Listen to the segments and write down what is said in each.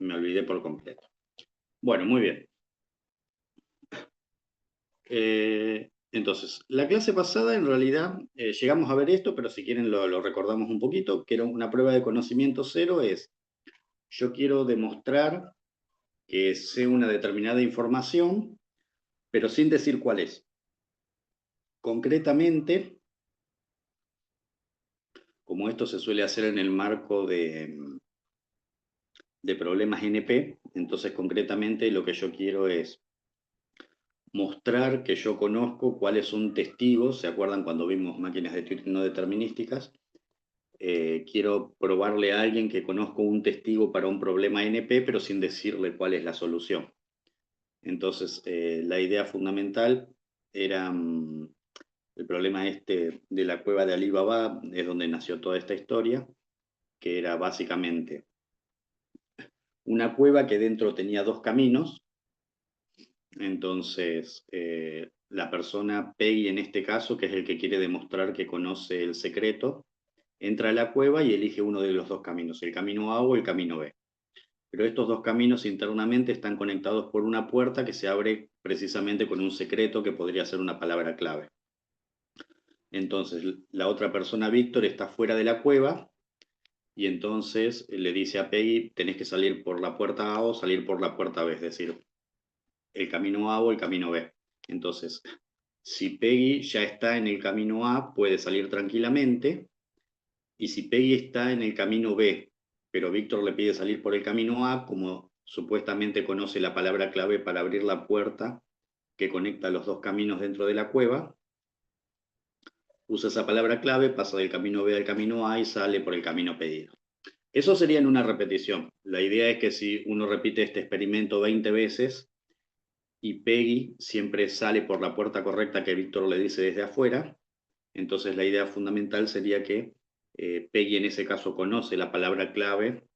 me olvidé por completo. Bueno, muy bien. Entonces, la clase pasada en realidad llegamos a ver esto, pero si quieren lo recordamos un poquito, que era una prueba de conocimiento cero es, yo quiero demostrar que sé una determinada información, pero sin decir cuál es. Concretamente, como esto se suele hacer en el marco de problemas NP, entonces concretamente lo que yo quiero es mostrar que yo conozco cuáles son testigos, ¿se acuerdan cuando vimos máquinas de Turing no determinísticas? Quiero probarle a alguien que conozco un testigo para un problema NP, pero sin decirle cuál es la solución. Entonces, la idea fundamental era el problema este de la cueva de Alibaba, es donde nació toda esta historia, que era básicamente una cueva que dentro tenía dos caminos. Entonces, la persona Peggy en este caso, que es el que quiere demostrar que conoce el secreto, entra a la cueva y elige uno de los dos caminos, el camino A o el camino B. Pero estos dos caminos internamente están conectados por una puerta que se abre precisamente con un secreto que podría ser una palabra clave. Entonces, la otra persona, Víctor, está fuera de la cueva y entonces le dice a Peggy, tenés que salir por la puerta A o salir por la puerta B, es decir, el camino A o el camino B. Entonces, si Peggy ya está en el camino A, puede salir tranquilamente, y si Peggy está en el camino B, pero Víctor le pide salir por el camino A, como supuestamente conoce la palabra clave para abrir la puerta que conecta los dos caminos dentro de la cueva, usa esa palabra clave, pasa del camino B al camino A y sale por el camino pedido. Eso sería en una repetición. La idea es que si uno repite este experimento 20 veces y Peggy siempre sale por la puerta correcta que Víctor le dice desde afuera, entonces la idea fundamental sería que Peggy en ese caso conoce la palabra clave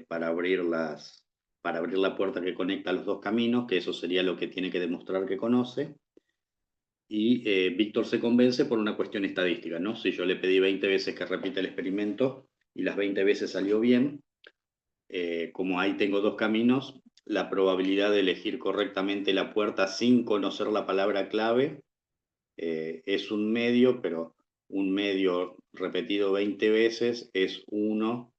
para abrir la puerta que conecta los dos caminos, que eso sería lo que tiene que demostrar que conoce. Y Víctor se convence por una cuestión estadística, ¿no? Si yo le pedí 20 veces que repita el experimento y las 20 veces salió bien, como ahí tengo dos caminos, la probabilidad de elegir correctamente la puerta sin conocer la palabra clave es un medio, pero un medio repetido 20 veces es 1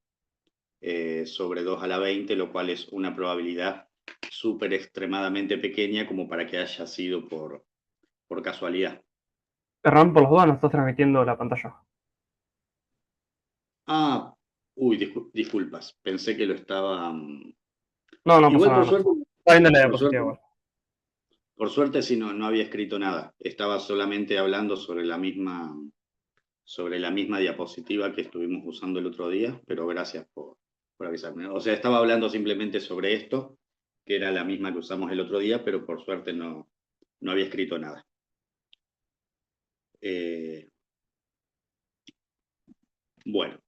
sobre 2 a la 20, lo cual es una probabilidad súper extremadamente pequeña como para que haya sido por casualidad. Perdón, por los dos no estás transmitiendo la pantalla. Ah, uy, disculpas, pensé que lo estaba... No, no pasa igual nada, no pasa nada. Está bien de la por diapositiva suerte, igual. por suerte sí, no había escrito nada. Estaba solamente hablando sobre la misma diapositiva que estuvimos usando el otro día, pero gracias por avisarme. O sea, estaba hablando simplemente sobre esto, que era la misma que usamos el otro día, pero por suerte no había escrito nada. Bueno,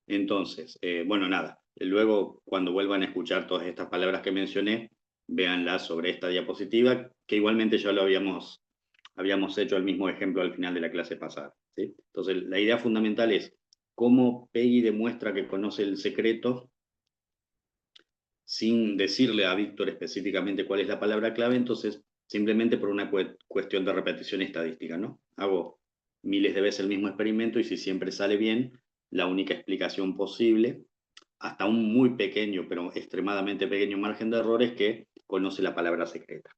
entonces, bueno, nada. Luego, cuando vuelvan a escuchar todas estas palabras que mencioné, véanlas sobre esta diapositiva, que igualmente ya lo habíamos hecho el mismo ejemplo al final de la clase pasada, ¿sí? Entonces, la idea fundamental es cómo Peggy demuestra que conoce el secreto sin decirle a Víctor específicamente cuál es la palabra clave, entonces simplemente por una cuestión de repetición estadística, ¿no? Hago miles de veces el mismo experimento y si siempre sale bien, la única explicación posible, hasta un muy pequeño, pero extremadamente pequeño margen de error es que conoce la palabra secreta.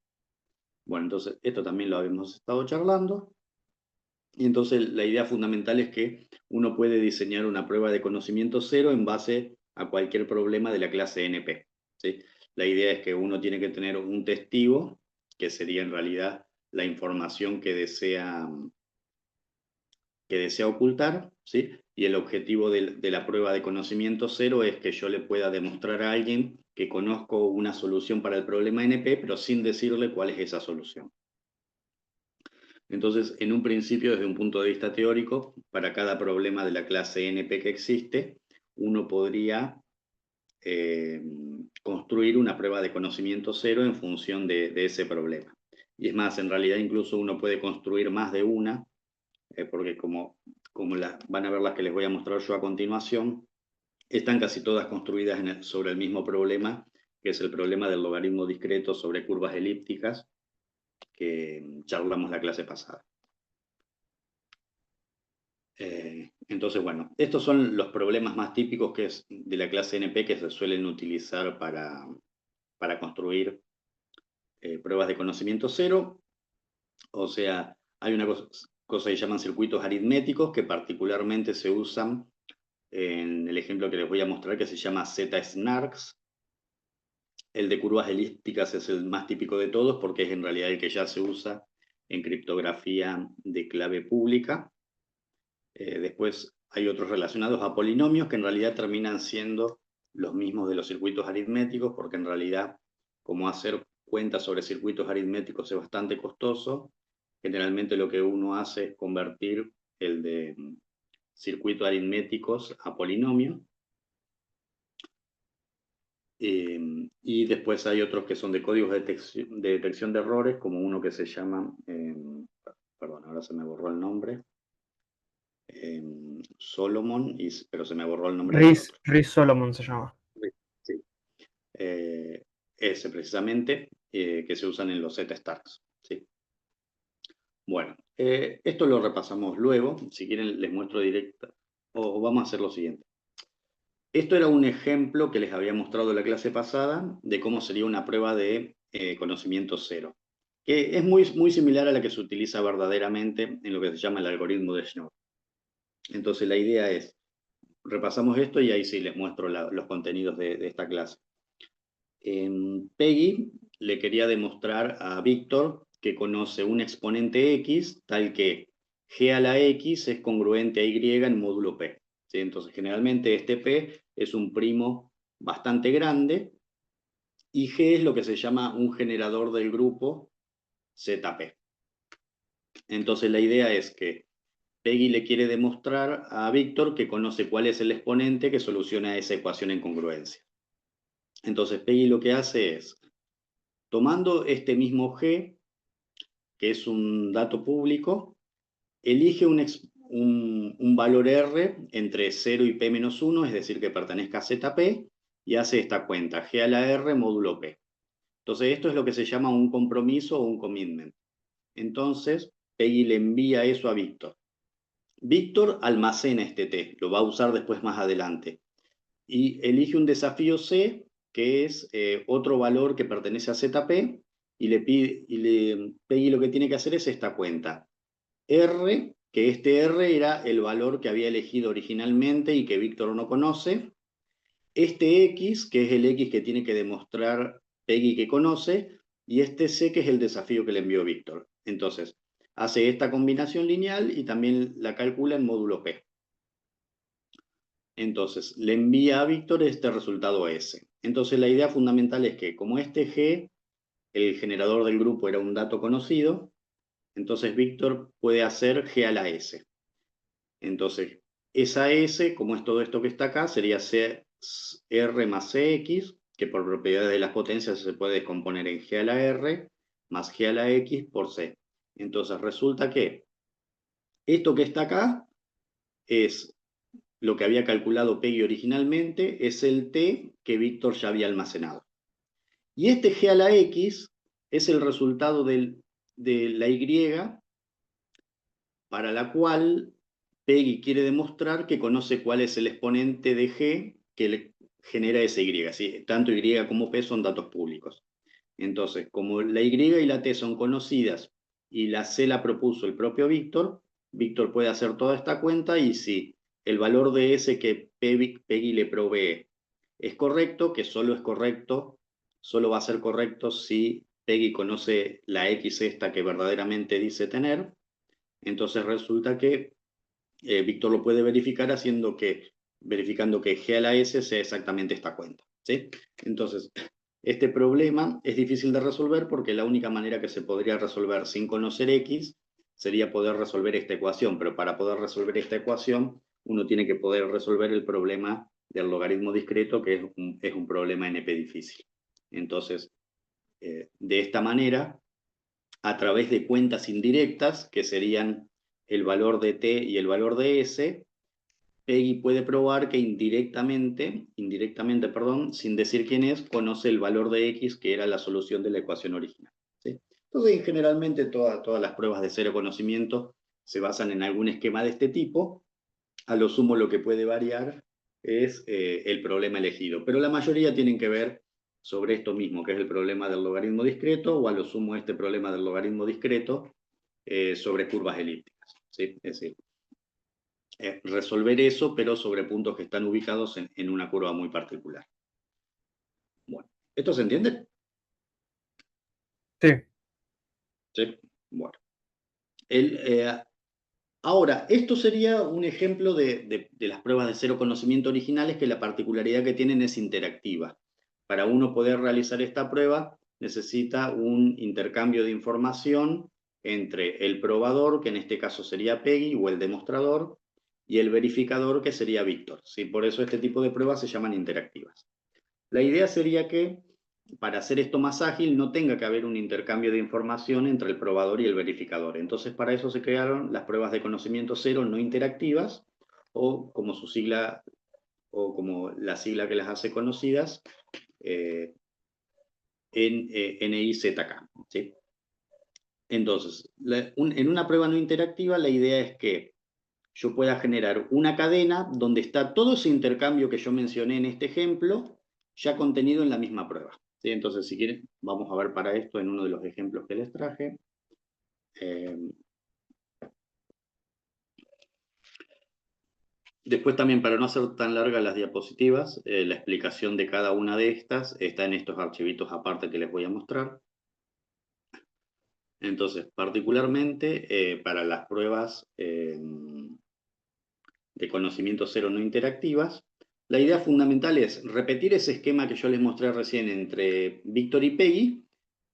Bueno, entonces esto también lo habíamos estado charlando. Y entonces la idea fundamental es que uno puede diseñar una prueba de conocimiento cero en base a cualquier problema de la clase NP, ¿sí? La idea es que uno tiene que tener un testigo, que sería en realidad la información que desea ocultar, ¿sí? Y el objetivo de la prueba de conocimiento cero es que yo le pueda demostrar a alguien que conozco una solución para el problema NP, pero sin decirle cuál es esa solución. Entonces, en un principio, desde un punto de vista teórico, para cada problema de la clase NP que existe, uno podría construir una prueba de conocimiento cero en función de ese problema. Y es más, en realidad incluso uno puede construir más de una, porque como van a ver las que les voy a mostrar yo a continuación, están casi todas construidas sobre el mismo problema, que es el problema del logaritmo discreto sobre curvas elípticas, que charlamos la clase pasada. Entonces, bueno, estos son los problemas más típicos que es de la clase NP que se suelen utilizar para construir pruebas de conocimiento cero. O sea, hay una cosa que llaman circuitos aritméticos que particularmente se usan en el ejemplo que les voy a mostrar, que se llama Z-SNARKs. El de curvas elípticas es el más típico de todos porque es en realidad el que ya se usa en criptografía de clave pública. Después hay otros relacionados a polinomios que en realidad terminan siendo los mismos de los circuitos aritméticos, porque en realidad, como hacer cuentas sobre circuitos aritméticos es bastante costoso, generalmente lo que uno hace es convertir el de circuitos aritméticos a polinomio. Y después hay otros que son de códigos de detección de errores, como uno que se llama, perdón, ahora se me borró el nombre, Solomon, pero se me borró el nombre del otro. Riz Solomon se llama. Sí. Ese precisamente, que se usan en los Z-Stars. ¿Sí? Bueno, esto lo repasamos luego. Si quieren les muestro directa. O vamos a hacer lo siguiente. Esto era un ejemplo que les había mostrado en la clase pasada de cómo sería una prueba de conocimiento cero, que es muy similar a la que se utiliza verdaderamente en lo que se llama el algoritmo de Schnorr. Entonces la idea es, repasamos esto y ahí sí les muestro los contenidos de esta clase. Peggy le quería demostrar a Víctor que conoce un exponente x tal que g a la x es congruente a y en módulo p. ¿Sí? Entonces generalmente este p es un primo bastante grande y g es lo que se llama un generador del grupo zp. Entonces la idea es que Peggy le quiere demostrar a Víctor que conoce cuál es el exponente que soluciona esa ecuación en congruencia. Entonces Peggy lo que hace es, tomando este mismo g, que es un dato público, elige un valor R entre 0 y P menos 1, es decir, que pertenezca a ZP, y hace esta cuenta, G a la R módulo P. Entonces, esto es lo que se llama un compromiso o un commitment. Entonces, Peggy le envía eso a Víctor. Víctor almacena este T, lo va a usar después más adelante. Y elige un desafío C, que es otro valor que pertenece a ZP, y Peggy lo que tiene que hacer es esta cuenta. R, que este R era el valor que había elegido originalmente y que Víctor no conoce. Este X, que es el X que tiene que demostrar Peggy que conoce, y este C, que es el desafío que le envió Víctor. Entonces, hace esta combinación lineal y también la calcula en módulo P. Entonces, le envía a Víctor este resultado S. Entonces, la idea fundamental es que como este G, el generador del grupo era un dato conocido, entonces Víctor puede hacer G a la S. Entonces, esa S, como es todo esto que está acá, sería R más CX, que por propiedades de las potencias se puede descomponer en G a la R más G a la X por C. Entonces, resulta que esto que está acá es lo que había calculado Peggy originalmente, es el T que Víctor ya había almacenado. Y este G a la X es el resultado de la Y para la cual Peggy quiere demostrar que conoce cuál es el exponente de G que le genera esa Y. ¿Sí? Tanto Y como P son datos públicos. Entonces, como la Y y la T son conocidas y la C la propuso el propio Víctor, Víctor puede hacer toda esta cuenta y si el valor de S que Peggy le provee es correcto, que solo es correcto, solo va a ser correcto si Peggy conoce la X esta que verdaderamente dice tener, entonces resulta que Víctor lo puede verificar verificando que G a la S sea exactamente esta cuenta. ¿Sí? Entonces, este problema es difícil de resolver porque la única manera que se podría resolver sin conocer X sería poder resolver esta ecuación, pero para poder resolver esta ecuación uno tiene que poder resolver el problema del logaritmo discreto, que es un problema NP difícil. Entonces, de esta manera, a través de cuentas indirectas, que serían el valor de T y el valor de S, Peggy puede probar que indirectamente, perdón, sin decir quién es, conoce el valor de X, que era la solución de la ecuación original. ¿Sí? Entonces, generalmente todas las pruebas de cero conocimiento se basan en algún esquema de este tipo. A lo sumo lo que puede variar es el problema elegido, pero la mayoría tienen que ver sobre esto mismo, que es el problema del logaritmo discreto, o a lo sumo este problema del logaritmo discreto sobre curvas elípticas. ¿Sí? Es decir, resolver eso, pero sobre puntos que están ubicados en una curva muy particular. Bueno, ¿esto se entiende? Sí, Sí. Bueno. Ahora, esto sería un ejemplo de las pruebas de cero conocimiento originales, que la particularidad que tienen es interactiva. Para uno poder realizar esta prueba necesita un intercambio de información entre el probador, que en este caso sería Peggy, o el demostrador, y el verificador, que sería Víctor. ¿Sí? Por eso este tipo de pruebas se llaman interactivas. La idea sería que, para hacer esto más ágil, no tenga que haber un intercambio de información entre el probador y el verificador. Entonces, para eso se crearon las pruebas de conocimiento cero no interactivas, o como su sigla, o como la sigla que las hace conocidas, NIZK. ¿Sí? Entonces, en una prueba no interactiva, la idea es que yo pueda generar una cadena donde está todo ese intercambio que yo mencioné en este ejemplo, ya contenido en la misma prueba. ¿Sí? Entonces, si quieren, vamos a ver para esto en uno de los ejemplos que les traje. Después también, para no hacer tan largas las diapositivas, la explicación de cada una de estas está en estos archivitos aparte que les voy a mostrar. Entonces, particularmente para las pruebas de conocimiento cero no interactivas, la idea fundamental es repetir ese esquema que yo les mostré recién entre Víctor y Peggy,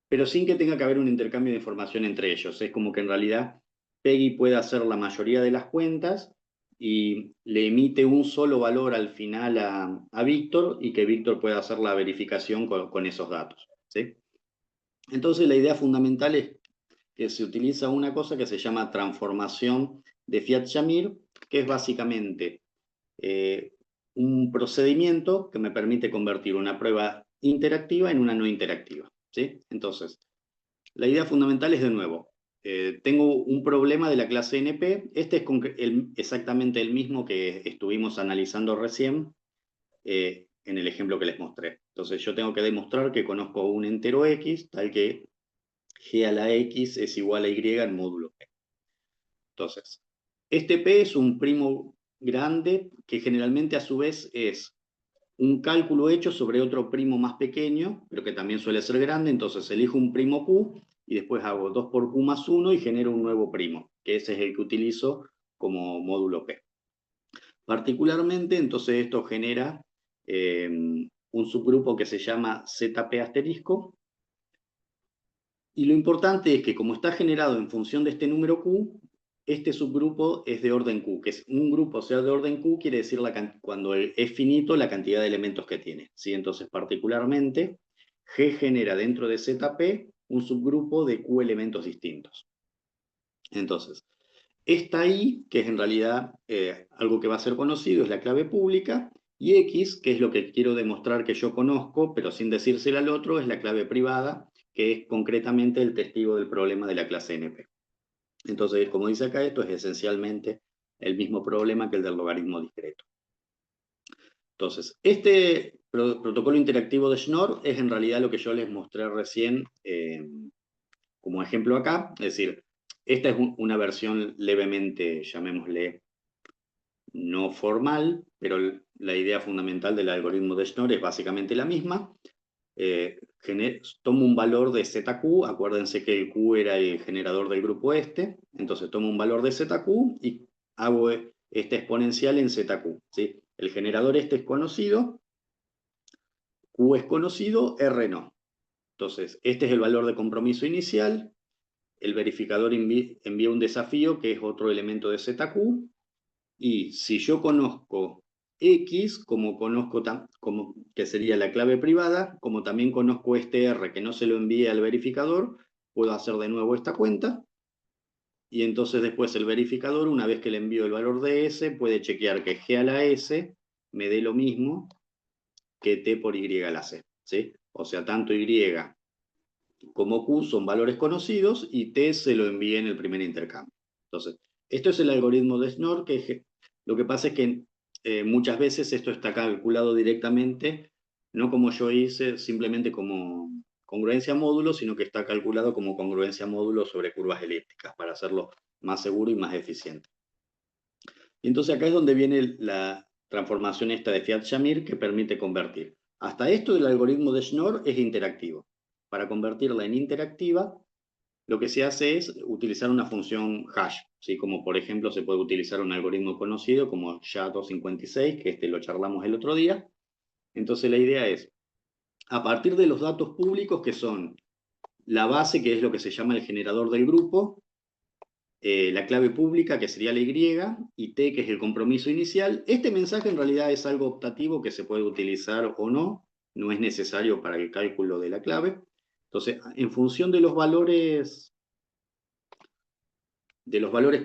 pero sin que tenga que haber un intercambio de información entre ellos. Es como que en realidad Peggy puede hacer la mayoría de las cuentas y le emite un solo valor al final a Víctor, y que Víctor pueda hacer la verificación con esos datos. ¿Sí? Entonces la idea fundamental es que se utiliza una cosa que se llama transformación de Fiat-Shamir, que es básicamente un procedimiento que me permite convertir una prueba interactiva en una no interactiva. ¿Sí? Entonces, la idea fundamental es, de nuevo, tengo un problema de la clase NP. Este es exactamente el mismo que estuvimos analizando recién en el ejemplo que les mostré. Entonces, yo tengo que demostrar que conozco un entero X, tal que G a la X es igual a Y en módulo P. Entonces, este P es un primo grande, que generalmente a su vez es un cálculo hecho sobre otro primo más pequeño, pero que también suele ser grande. Entonces elijo un primo Q y después hago 2 por Q más 1 y genero un nuevo primo, que ese es el que utilizo como módulo P. Particularmente, entonces esto genera un subgrupo que se llama ZP asterisco, y lo importante es que, como está generado en función de este número Q, este subgrupo es de orden Q, que es un grupo sea de orden Q, quiere decir cuando es finito la cantidad de elementos que tiene. ¿Sí? Entonces, particularmente, G genera dentro de ZP un subgrupo de Q elementos distintos. Entonces, esta I, que es en realidad algo que va a ser conocido, es la clave pública, y X, que es lo que quiero demostrar que yo conozco, pero sin decírsela al otro, es la clave privada, que es concretamente el testigo del problema de la clase NP. Entonces, como dice acá, esto es esencialmente el mismo problema que el del logaritmo discreto. Entonces, este protocolo interactivo de Schnorr es en realidad lo que yo les mostré recién como ejemplo acá. Es decir, esta es una versión levemente, llamémosle, no formal, pero la idea fundamental del algoritmo de Schnorr es básicamente la misma. Tomo un valor de ZQ, acuérdense que el Q era el generador del grupo este, entonces tomo un valor de ZQ y hago esta exponencial en ZQ. ¿Sí? El generador este es conocido, Q es conocido, R no. Entonces, este es el valor de compromiso inicial, el verificador envía un desafío que es otro elemento de ZQ, y si yo conozco X, como conozco como que sería la clave privada, como también conozco este R que no se lo envíe al verificador, puedo hacer de nuevo esta cuenta y entonces después el verificador, una vez que le envío el valor de S, puede chequear que G a la S me dé lo mismo que T por Y a la C, ¿sí? O sea, tanto Y como Q son valores conocidos y T se lo envía en el primer intercambio. Entonces, esto es el algoritmo de Schnorr, que lo que pasa es que muchas veces esto está calculado directamente, no como yo hice, simplemente como congruencia módulo, sino que está calculado como congruencia módulo sobre curvas elípticas, para hacerlo más seguro y más eficiente. Y entonces acá es donde viene la transformación esta de Fiat-Shamir que permite convertir. Hasta esto del algoritmo de Schnorr es interactivo. Para convertirla en interactiva, lo que se hace es utilizar una función hash, ¿sí? Como por ejemplo se puede utilizar un algoritmo conocido como SHA-256, que lo charlamos el otro día. Entonces la idea es, a partir de los datos públicos que son la base, que es lo que se llama el generador del grupo, la clave pública, que sería la Y T, que es el compromiso inicial. Este mensaje en realidad es algo optativo que se puede utilizar o no, no es necesario para el cálculo de la clave. Entonces, en función de los valores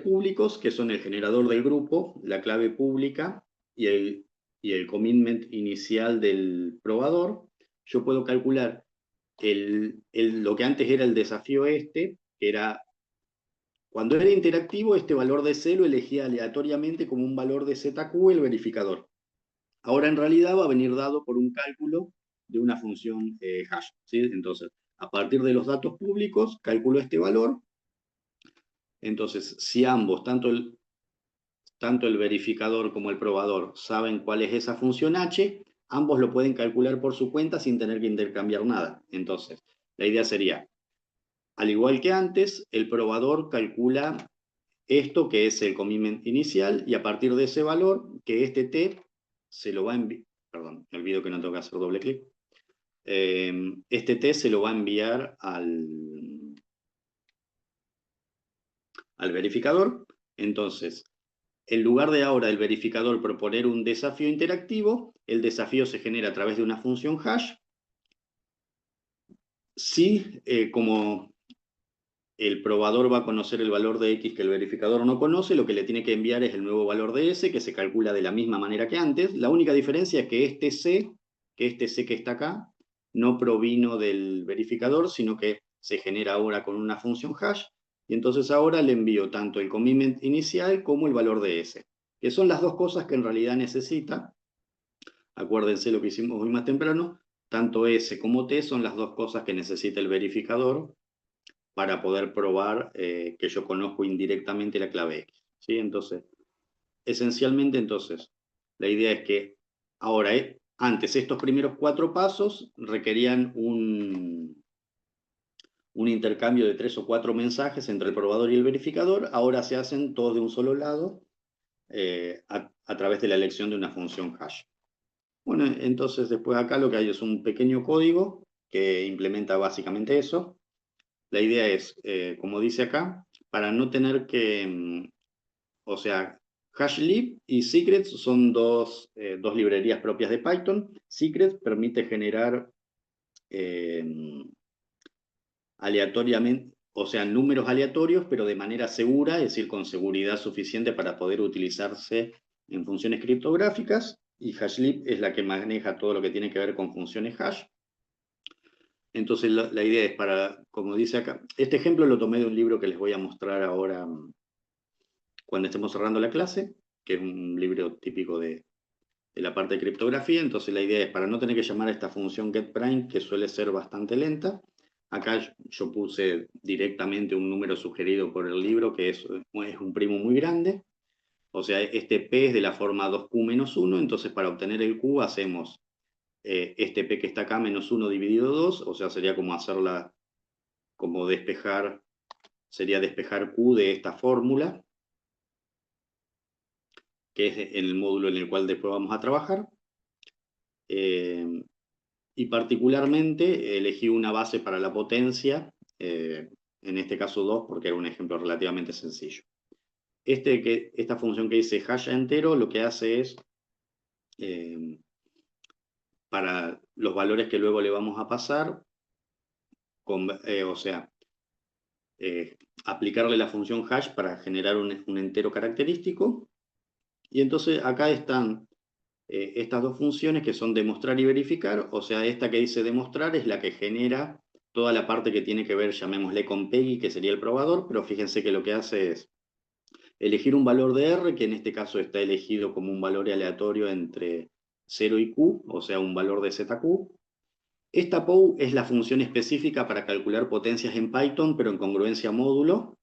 públicos, que son el generador del grupo, la clave pública y el commitment inicial del probador, yo puedo calcular lo que antes era el desafío que era, cuando era interactivo, este valor de C lo elegía aleatoriamente como un valor de ZQ el verificador. Ahora en realidad va a venir dado por un cálculo de una función hash, ¿sí? Entonces, a partir de los datos públicos, calculo este valor. Entonces, si ambos, tanto el verificador como el probador, saben cuál es esa función h, ambos lo pueden calcular por su cuenta sin tener que intercambiar nada. Entonces, la idea sería, al igual que antes, el probador calcula esto que es el commitment inicial y a partir de ese valor, que este T se lo va a enviar, perdón, me olvido que no tengo que hacer doble clic, este T se lo va a enviar al verificador. Entonces, en lugar de ahora el verificador proponer un desafío interactivo, el desafío se genera a través de una función hash. Si, como el probador va a conocer el valor de X que el verificador no conoce, lo que le tiene que enviar es el nuevo valor de S, que se calcula de la misma manera que antes. La única diferencia es que este C que está acá, no provino del verificador, sino que se genera ahora con una función hash, y entonces ahora le envío tanto el commitment inicial como el valor de S, que son las dos cosas que en realidad necesita. Acuérdense lo que hicimos hoy más temprano, tanto S como T son las dos cosas que necesita el verificador para poder probar que yo conozco indirectamente la clave X, ¿sí? Entonces, esencialmente, entonces, la idea es que ahora, antes, estos primeros 4 pasos requerían un intercambio de 3 o 4 mensajes entre el probador y el verificador, ahora se hacen todos de un solo lado a través de la elección de una función hash. Bueno, entonces después acá lo que hay es un pequeño código que implementa básicamente eso. La idea es, como dice acá, para no tener que, o sea, HashLib y Secrets son dos librerías propias de Python. Secrets permite generar eh, aleatoriamente, o sea, números aleatorios, pero de manera segura, es decir, con seguridad suficiente para poder utilizarse en funciones criptográficas. Y HashLib es la que maneja todo lo que tiene que ver con funciones hash. Entonces la idea es para, como dice acá, este ejemplo lo tomé de un libro que les voy a mostrar ahora cuando estemos cerrando la clase, que es un libro típico de la parte de criptografía. Entonces la idea es, para no tener que llamar a esta función getPrime, que suele ser bastante lenta, acá yo puse directamente un número sugerido por el libro, que es un primo muy grande. O sea, este P es de la forma 2Q-1, entonces para obtener el Q hacemos este P que está acá menos 1 dividido 2, o sea, sería como hacerla, como despejar, sería despejar Q de esta fórmula, que es en el módulo en el cual después vamos a trabajar. Y particularmente elegí una base para la potencia, en este caso 2, porque era un ejemplo relativamente sencillo. Esta función que dice hash entero lo que hace es, eh, para los valores que luego le vamos a pasar, o sea, aplicarle la función hash para generar un entero característico. Y entonces acá están estas dos funciones que son demostrar y verificar. O sea, esta que dice demostrar es la que genera toda la parte que tiene que ver, llamémosle con Peggy, que sería el probador, pero fíjense que lo que hace es elegir un valor de R, que en este caso está elegido como un valor aleatorio entre 0 y Q, o sea, un valor de ZQ. Esta POU es la función específica para calcular potencias en Python, pero en congruencia módulo.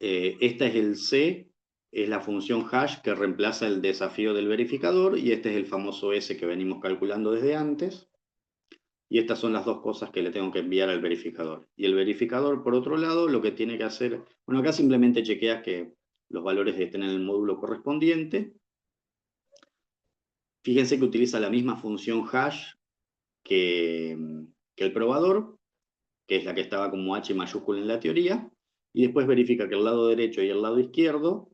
Esta es el C, es la función hash que reemplaza el desafío del verificador, y este es el famoso S que venimos calculando desde antes. Y estas son las dos cosas que le tengo que enviar al verificador. Y el verificador, por otro lado, lo que tiene que hacer, bueno, acá simplemente chequea que los valores estén en el módulo correspondiente. Fíjense que utiliza la misma función hash que, que el probador, que es la que estaba como H mayúscula en la teoría, y después verifica que el lado derecho y el lado izquierdo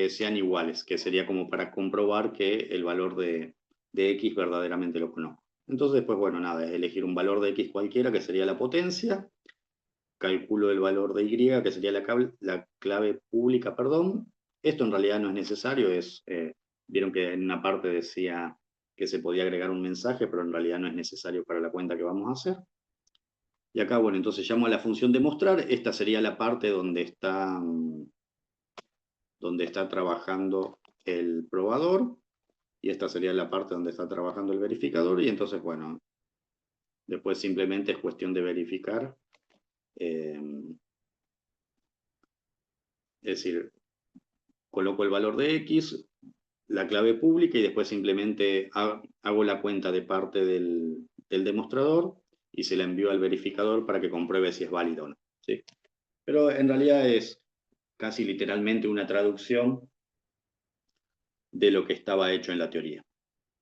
sean iguales, que sería como para comprobar que el valor de X verdaderamente lo conozco. Entonces después, bueno, nada, es elegir un valor de X cualquiera, que sería la potencia, calculo el valor de Y, que sería la clave pública, perdón. Esto en realidad no es necesario, vieron que en una parte decía que se podía agregar un mensaje, pero en realidad no es necesario para la cuenta que vamos a hacer. Y acá, bueno, entonces llamo a la función demostrar. Esta sería la parte donde está trabajando el probador, y esta sería la parte donde está trabajando el verificador, y entonces, bueno, después simplemente es cuestión de verificar. Es decir, coloco el valor de X, la clave pública, y después simplemente hago la cuenta de parte del demostrador y se la envío al verificador para que compruebe si es válido o no. ¿Sí? Pero en realidad es casi literalmente una traducción de lo que estaba hecho en la teoría.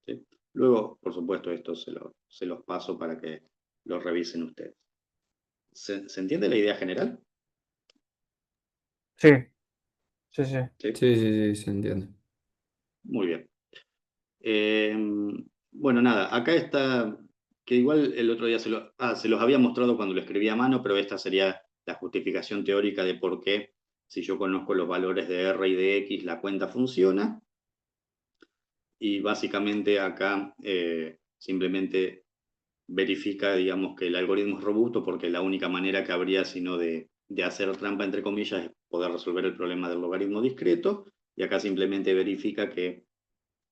¿Sí? Luego, por supuesto, esto se los paso para que lo revisen ustedes. ¿Se entiende la idea general? Sí, sí, sí. ¿Sí? Sí, sí, sí, se entiende. Muy bien. Eh, bueno, nada, acá está, que igual el otro día se los había mostrado cuando lo escribí a mano, pero esta sería la justificación teórica de por qué, si yo conozco los valores de R y de X, la cuenta funciona. Y básicamente acá simplemente verifica, digamos, que el algoritmo es robusto, porque la única manera que habría, sino de hacer trampa, entre comillas, es poder resolver el problema del logaritmo discreto. Y acá simplemente verifica que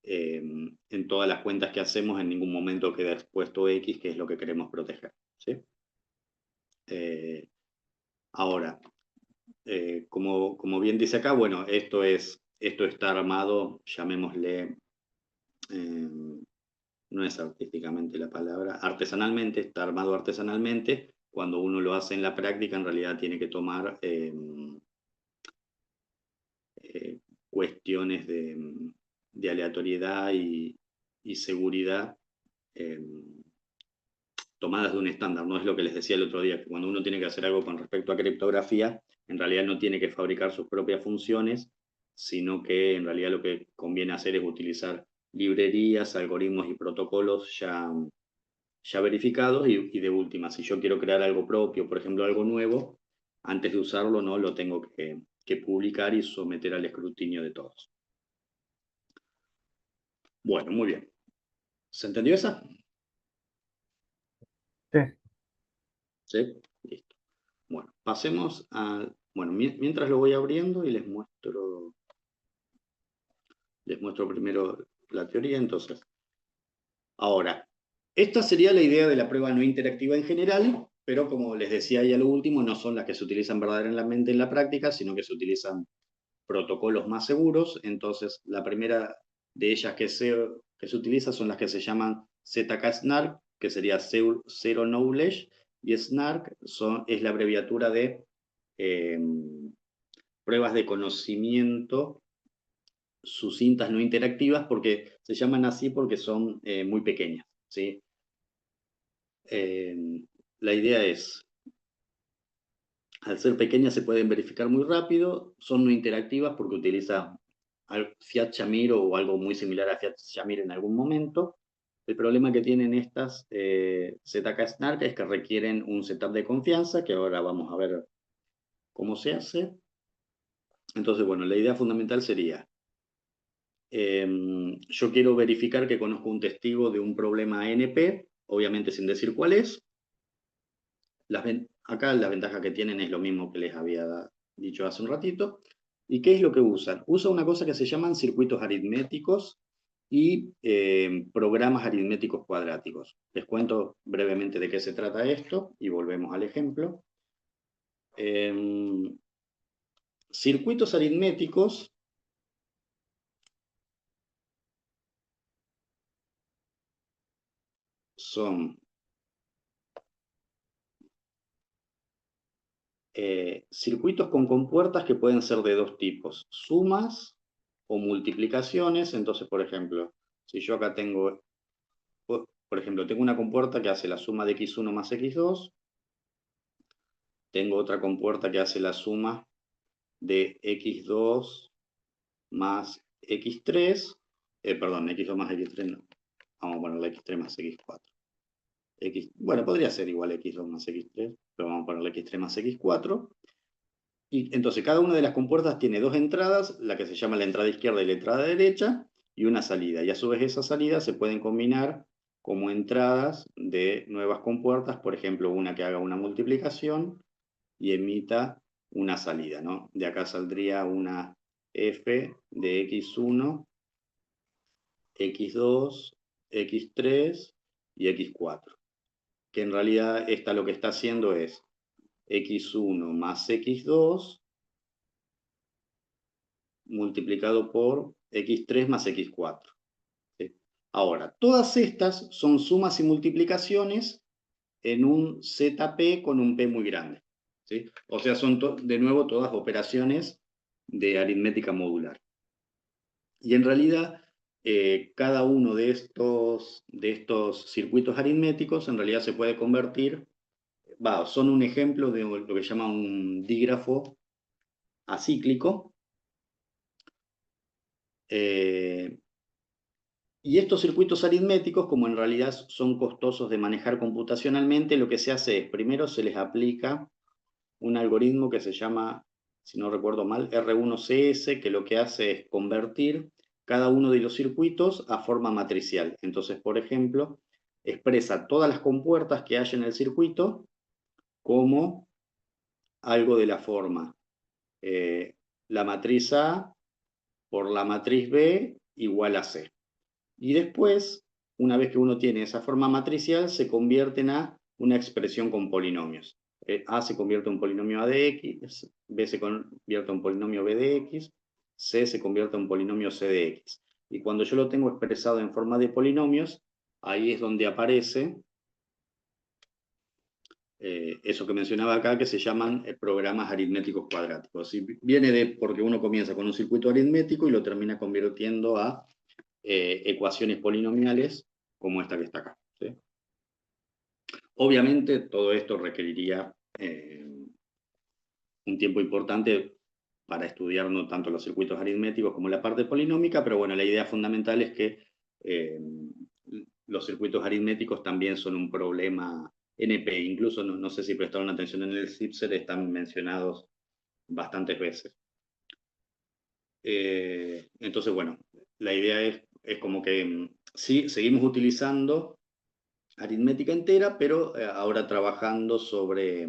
en todas las cuentas que hacemos en ningún momento queda expuesto X, que es lo que queremos proteger. ¿Sí? Ahora, como bien dice acá, bueno, esto está armado, llamémosle, no es artísticamente la palabra, artesanalmente, está armado artesanalmente. Cuando uno lo hace en la práctica, en realidad tiene que tomar cuestiones de aleatoriedad y seguridad eh, tomadas de un estándar. No es lo que les decía el otro día, que cuando uno tiene que hacer algo con respecto a criptografía, en realidad no tiene que fabricar sus propias funciones, sino que en realidad lo que conviene hacer es utilizar librerías, algoritmos y protocolos ya verificados, y de última, si yo quiero crear algo propio, por ejemplo algo nuevo, antes de usarlo no lo tengo que publicar y someter al escrutinio de todos. Bueno, muy bien. ¿Se entendió esa? Sí. Sí, listo. Bueno, pasemos a... Bueno, mientras lo voy abriendo y les muestro primero la teoría. Entonces, ahora, esta sería la idea de la prueba no interactiva en general, pero como les decía ahí a lo último, no son las que se utilizan verdaderamente en la práctica, sino que se utilizan protocolos más seguros. Entonces, la primera de ellas que se utiliza son las que se llaman ZK-SNARK, que sería Zero Knowledge, y SNARK es la abreviatura de eh, pruebas de conocimiento sucintas no interactivas, porque se llaman así porque son muy pequeñas. ¿Sí? La idea es, al ser pequeñas se pueden verificar muy rápido, son no interactivas porque utiliza Fiat Shamir o algo muy similar a Fiat Shamir en algún momento, El problema que tienen estas ZK-SNARK es que requieren un setup de confianza, que ahora vamos a ver cómo se hace. Entonces, bueno, la idea fundamental sería, yo quiero verificar que conozco un testigo de un problema NP, obviamente sin decir cuál es. Acá la ventaja que tienen es lo mismo que les había dicho hace un ratito. ¿Y qué es lo que usan? Usa una cosa que se llaman circuitos aritméticos y programas aritméticos cuadráticos. Les cuento brevemente de qué se trata esto y volvemos al ejemplo. Circuitos aritméticos son circuitos con compuertas que pueden ser de dos tipos, sumas o multiplicaciones. Entonces, por ejemplo, si yo acá tengo, por ejemplo, tengo una compuerta que hace la suma de x1 más x2, tengo otra compuerta que hace la suma de x2 más x3, perdón, x2 más x3 no, vamos a ponerle x3 más x4. Bueno, podría ser igual x2 más x3, pero vamos a ponerle x3 más x4. Y entonces cada una de las compuertas tiene dos entradas, la que se llama la entrada izquierda y la entrada derecha, y una salida. Y a su vez esas salidas se pueden combinar como entradas de nuevas compuertas, por ejemplo, una que haga una multiplicación y emita una salida, ¿no? De acá saldría una f de x1, x2, x3 y x4, que en realidad esta lo que está haciendo es x1 más x2 multiplicado por x3 más x4. ¿Sí? Ahora, todas estas son sumas y multiplicaciones en un ZP con un P muy grande. ¿Sí? O sea, son de nuevo todas operaciones de aritmética modular. Y en realidad, cada uno de estos circuitos aritméticos en realidad se puede convertir, son un ejemplo de lo que se llama un dígrafo acíclico. Y estos circuitos aritméticos, como en realidad son costosos de manejar computacionalmente, lo que se hace es, primero se les aplica un algoritmo que se llama, si no recuerdo mal, R1CS, que lo que hace es convertir cada uno de los circuitos a forma matricial. Entonces, por ejemplo, expresa todas las compuertas que hay en el circuito como algo de la forma la matriz A por la matriz B igual a C. Y después, una vez que uno tiene esa forma matricial, se convierten a una expresión con polinomios. A se convierte en un polinomio A de X, B se convierte en un polinomio B de X, C se convierte en un polinomio C de X. Y cuando yo lo tengo expresado en forma de polinomios, ahí es donde aparece eso que mencionaba acá, que se llaman programas aritméticos cuadráticos. Y viene porque uno comienza con un circuito aritmético y lo termina convirtiendo a ecuaciones polinomiales como esta que está acá. ¿Sí? Obviamente todo esto requeriría un tiempo importante para estudiar no tanto los circuitos aritméticos como la parte polinómica, pero bueno, la idea fundamental es que los circuitos aritméticos también son un problema NP, incluso no sé si prestaron atención en el CIPSER, están mencionados bastantes veces. Entonces, bueno, la idea es como que sí, seguimos utilizando aritmética entera, pero ahora trabajando sobre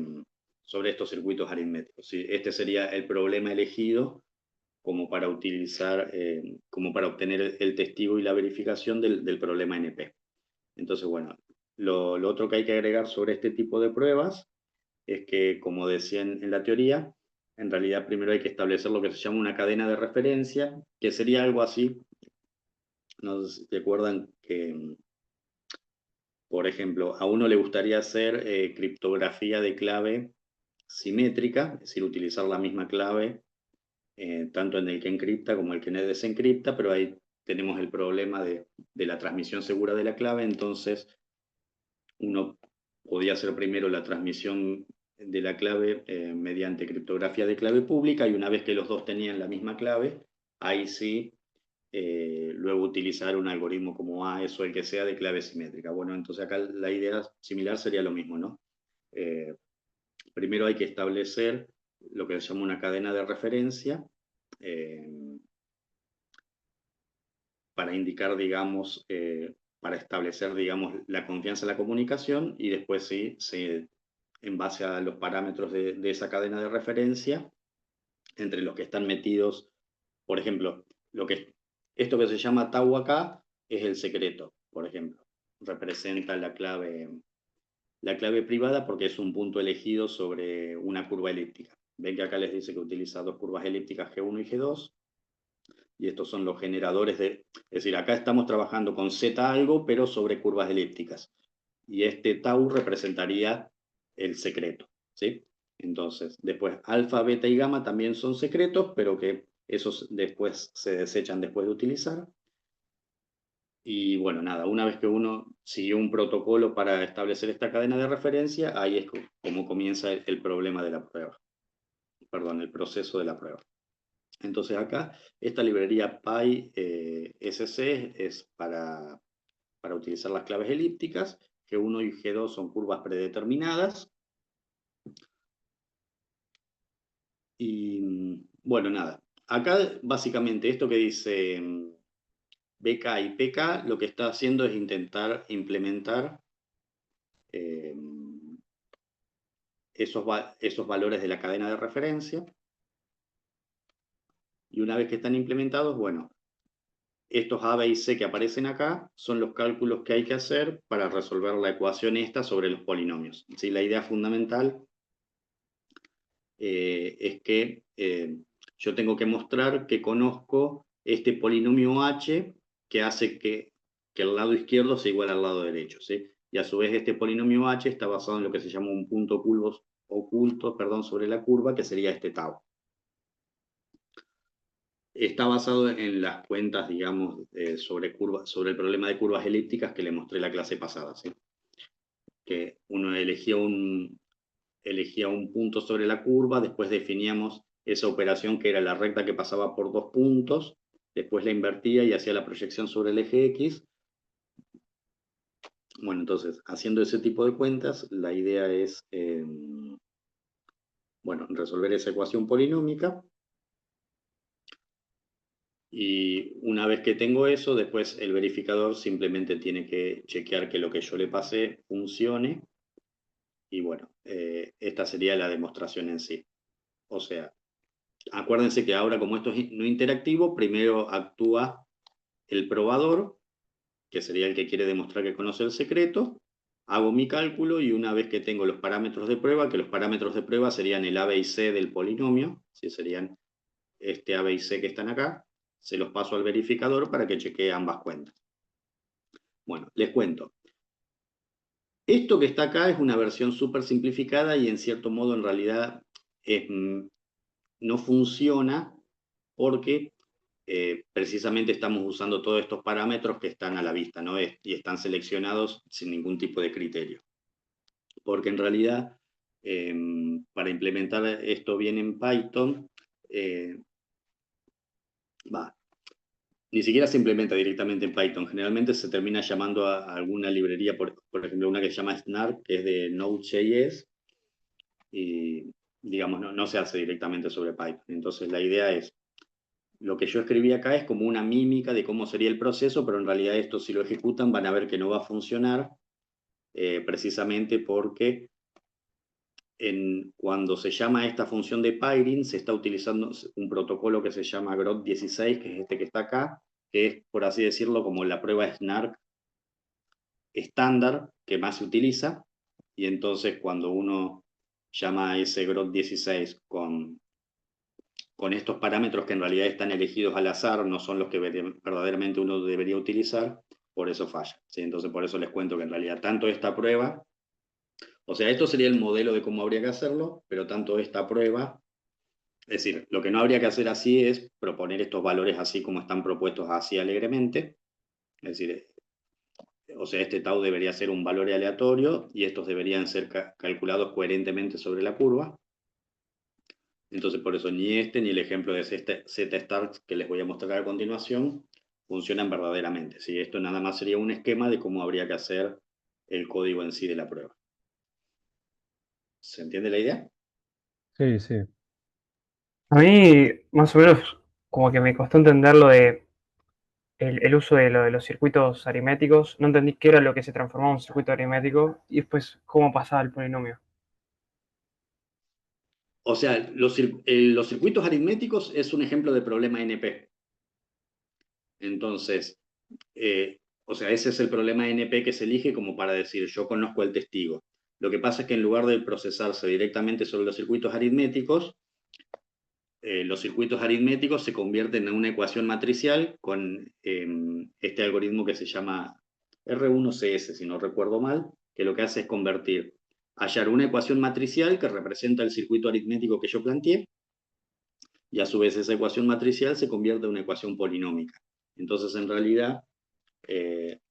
estos circuitos aritméticos. ¿Sí? Este sería el problema elegido como para utilizar, como para obtener el testigo y la verificación del problema NP. Entonces, bueno, lo otro que hay que agregar sobre este tipo de pruebas es que, como decía en la teoría, en realidad primero hay que establecer lo que se llama una cadena de referencia, que sería algo así, no sé si te acuerdan que, por ejemplo, a uno le gustaría hacer criptografía de clave simétrica, es decir, utilizar la misma clave tanto en el que encripta como el que desencripta, pero ahí tenemos el problema de la transmisión segura de la clave. Entonces uno podía hacer primero la transmisión de la clave mediante criptografía de clave pública, y una vez que los dos tenían la misma clave, ahí sí luego utilizar un algoritmo como AES o el que sea de clave simétrica. Bueno, entonces acá la idea similar sería lo mismo, ¿no? Primero hay que establecer lo que se llama una cadena de referencia para indicar, digamos, para establecer, digamos, la confianza en la comunicación y después sí, en base a los parámetros de esa cadena de referencia, entre los que están metidos, por ejemplo, esto que se llama tau acá es el secreto, por ejemplo. Representa la clave privada porque es un punto elegido sobre una curva elíptica. Ven que acá les dice que utiliza dos curvas elípticas G1 y G2, y estos son los generadores es decir, acá estamos trabajando con Z algo, pero sobre curvas elípticas. Y este tau representaría el secreto, ¿sí? Entonces, después alfa, beta y gamma también son secretos, pero que esos después se desechan después de utilizar. Y bueno, nada, una vez que uno siguió un protocolo para establecer esta cadena de referencia, ahí es como comienza el problema de la prueba. Perdón, el proceso de la prueba. Entonces acá, esta librería PySC es para utilizar las claves elípticas. G1 y G2 son curvas predeterminadas. Y bueno, nada. Acá básicamente esto que dice BK y PK lo que está haciendo es intentar implementar eh, esos valores de la cadena de referencia. Y una vez que están implementados, bueno, estos A, B y C que aparecen acá son los cálculos que hay que hacer para resolver la ecuación esta sobre los polinomios. ¿Sí? La idea fundamental es que yo tengo que mostrar que conozco este polinomio h que hace que el lado izquierdo sea igual al lado derecho. ¿Sí? Y a su vez este polinomio h está basado en lo que se llama un punto oculto sobre la curva, que sería este tau. Está basado en las cuentas, digamos, sobre el problema de curvas elípticas que le mostré la clase pasada. ¿Sí? Que uno elegía un punto sobre la curva, después definíamos esa operación que era la recta que pasaba por dos puntos, después la invertía y hacía la proyección sobre el eje X. Bueno, entonces, haciendo ese tipo de cuentas, la idea es, bueno, resolver esa ecuación polinómica. Y una vez que tengo eso, después el verificador simplemente tiene que chequear que lo que yo le pasé funcione. Y bueno, esta sería la demostración en sí. O sea, acuérdense que ahora como esto es no interactivo, primero actúa el probador, que sería el que quiere demostrar que conoce el secreto, hago mi cálculo y una vez que tengo los parámetros de prueba, que los parámetros de prueba serían el A, B y C del polinomio, ¿sí? Serían este A, B y C que están acá, se los paso al verificador para que chequee ambas cuentas. Bueno, les cuento. Esto que está acá es una versión súper simplificada y en cierto modo en realidad no funciona porque precisamente estamos usando todos estos parámetros que están a la vista, ¿no? Y están seleccionados sin ningún tipo de criterio. Porque en realidad, para implementar esto bien en Python, ni siquiera se implementa directamente en Python. Generalmente se termina llamando a alguna librería, por ejemplo, una que se llama Snark, que es de Node.js, y digamos, no se hace directamente sobre Python. Entonces la idea es, lo que yo escribí acá es como una mímica de cómo sería el proceso, pero en realidad esto si lo ejecutan van a ver que no va a funcionar, precisamente porque cuando se llama esta función de Pyrin se está utilizando un protocolo que se llama Groth16, que es este que está acá, que es, por así decirlo, como la prueba SNARK estándar que más se utiliza, y entonces cuando uno llama a ese Groth16 con estos parámetros que en realidad están elegidos al azar, no son los que verdaderamente uno debería utilizar, por eso falla. ¿Sí? Entonces por eso les cuento que en realidad tanto esta prueba, o sea, esto sería el modelo de cómo habría que hacerlo, pero tanto esta prueba, es decir, lo que no habría que hacer así es proponer estos valores así como están propuestos así alegremente, es decir, o sea, este tau debería ser un valor aleatorio y estos deberían ser calculados coherentemente sobre la curva. Entonces, por eso ni este ni el ejemplo de Z-Start que les voy a mostrar a continuación funcionan verdaderamente, ¿sí? Esto nada más sería un esquema de cómo habría que hacer el código en sí de la prueba. ¿Se entiende la idea? Sí, sí. A mí, más o menos, como que me costó entender lo de el uso de lo de los circuitos aritméticos. No entendí qué era lo que se transformaba en un circuito aritmético y después cómo pasaba el polinomio. O sea, los circuitos aritméticos es un ejemplo de problema NP. Entonces, o sea, ese es el problema NP que se elige como para decir, yo conozco el testigo. Lo que pasa es que en lugar de procesarse directamente sobre los circuitos aritméticos se convierten en una ecuación matricial con este algoritmo que se llama R1CS, si no recuerdo mal, que lo que hace es hallar una ecuación matricial que representa el circuito aritmético que yo planteé, y a su vez esa ecuación matricial se convierte en una ecuación polinómica. Entonces, en realidad,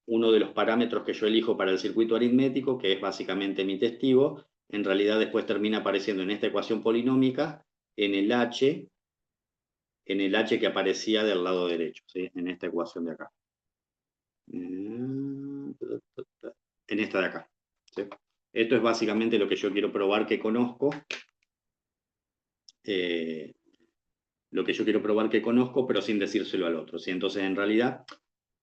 uno de los parámetros que yo elijo para el circuito aritmético, que es básicamente mi testigo, en realidad después termina apareciendo en esta ecuación polinómica en el h, que aparecía del lado derecho, ¿sí? En esta ecuación de acá. En esta de acá, ¿sí? Esto es básicamente lo que yo quiero probar que conozco. Eh, lo que yo quiero probar que conozco, pero sin decírselo al otro, ¿sí? Entonces, en realidad,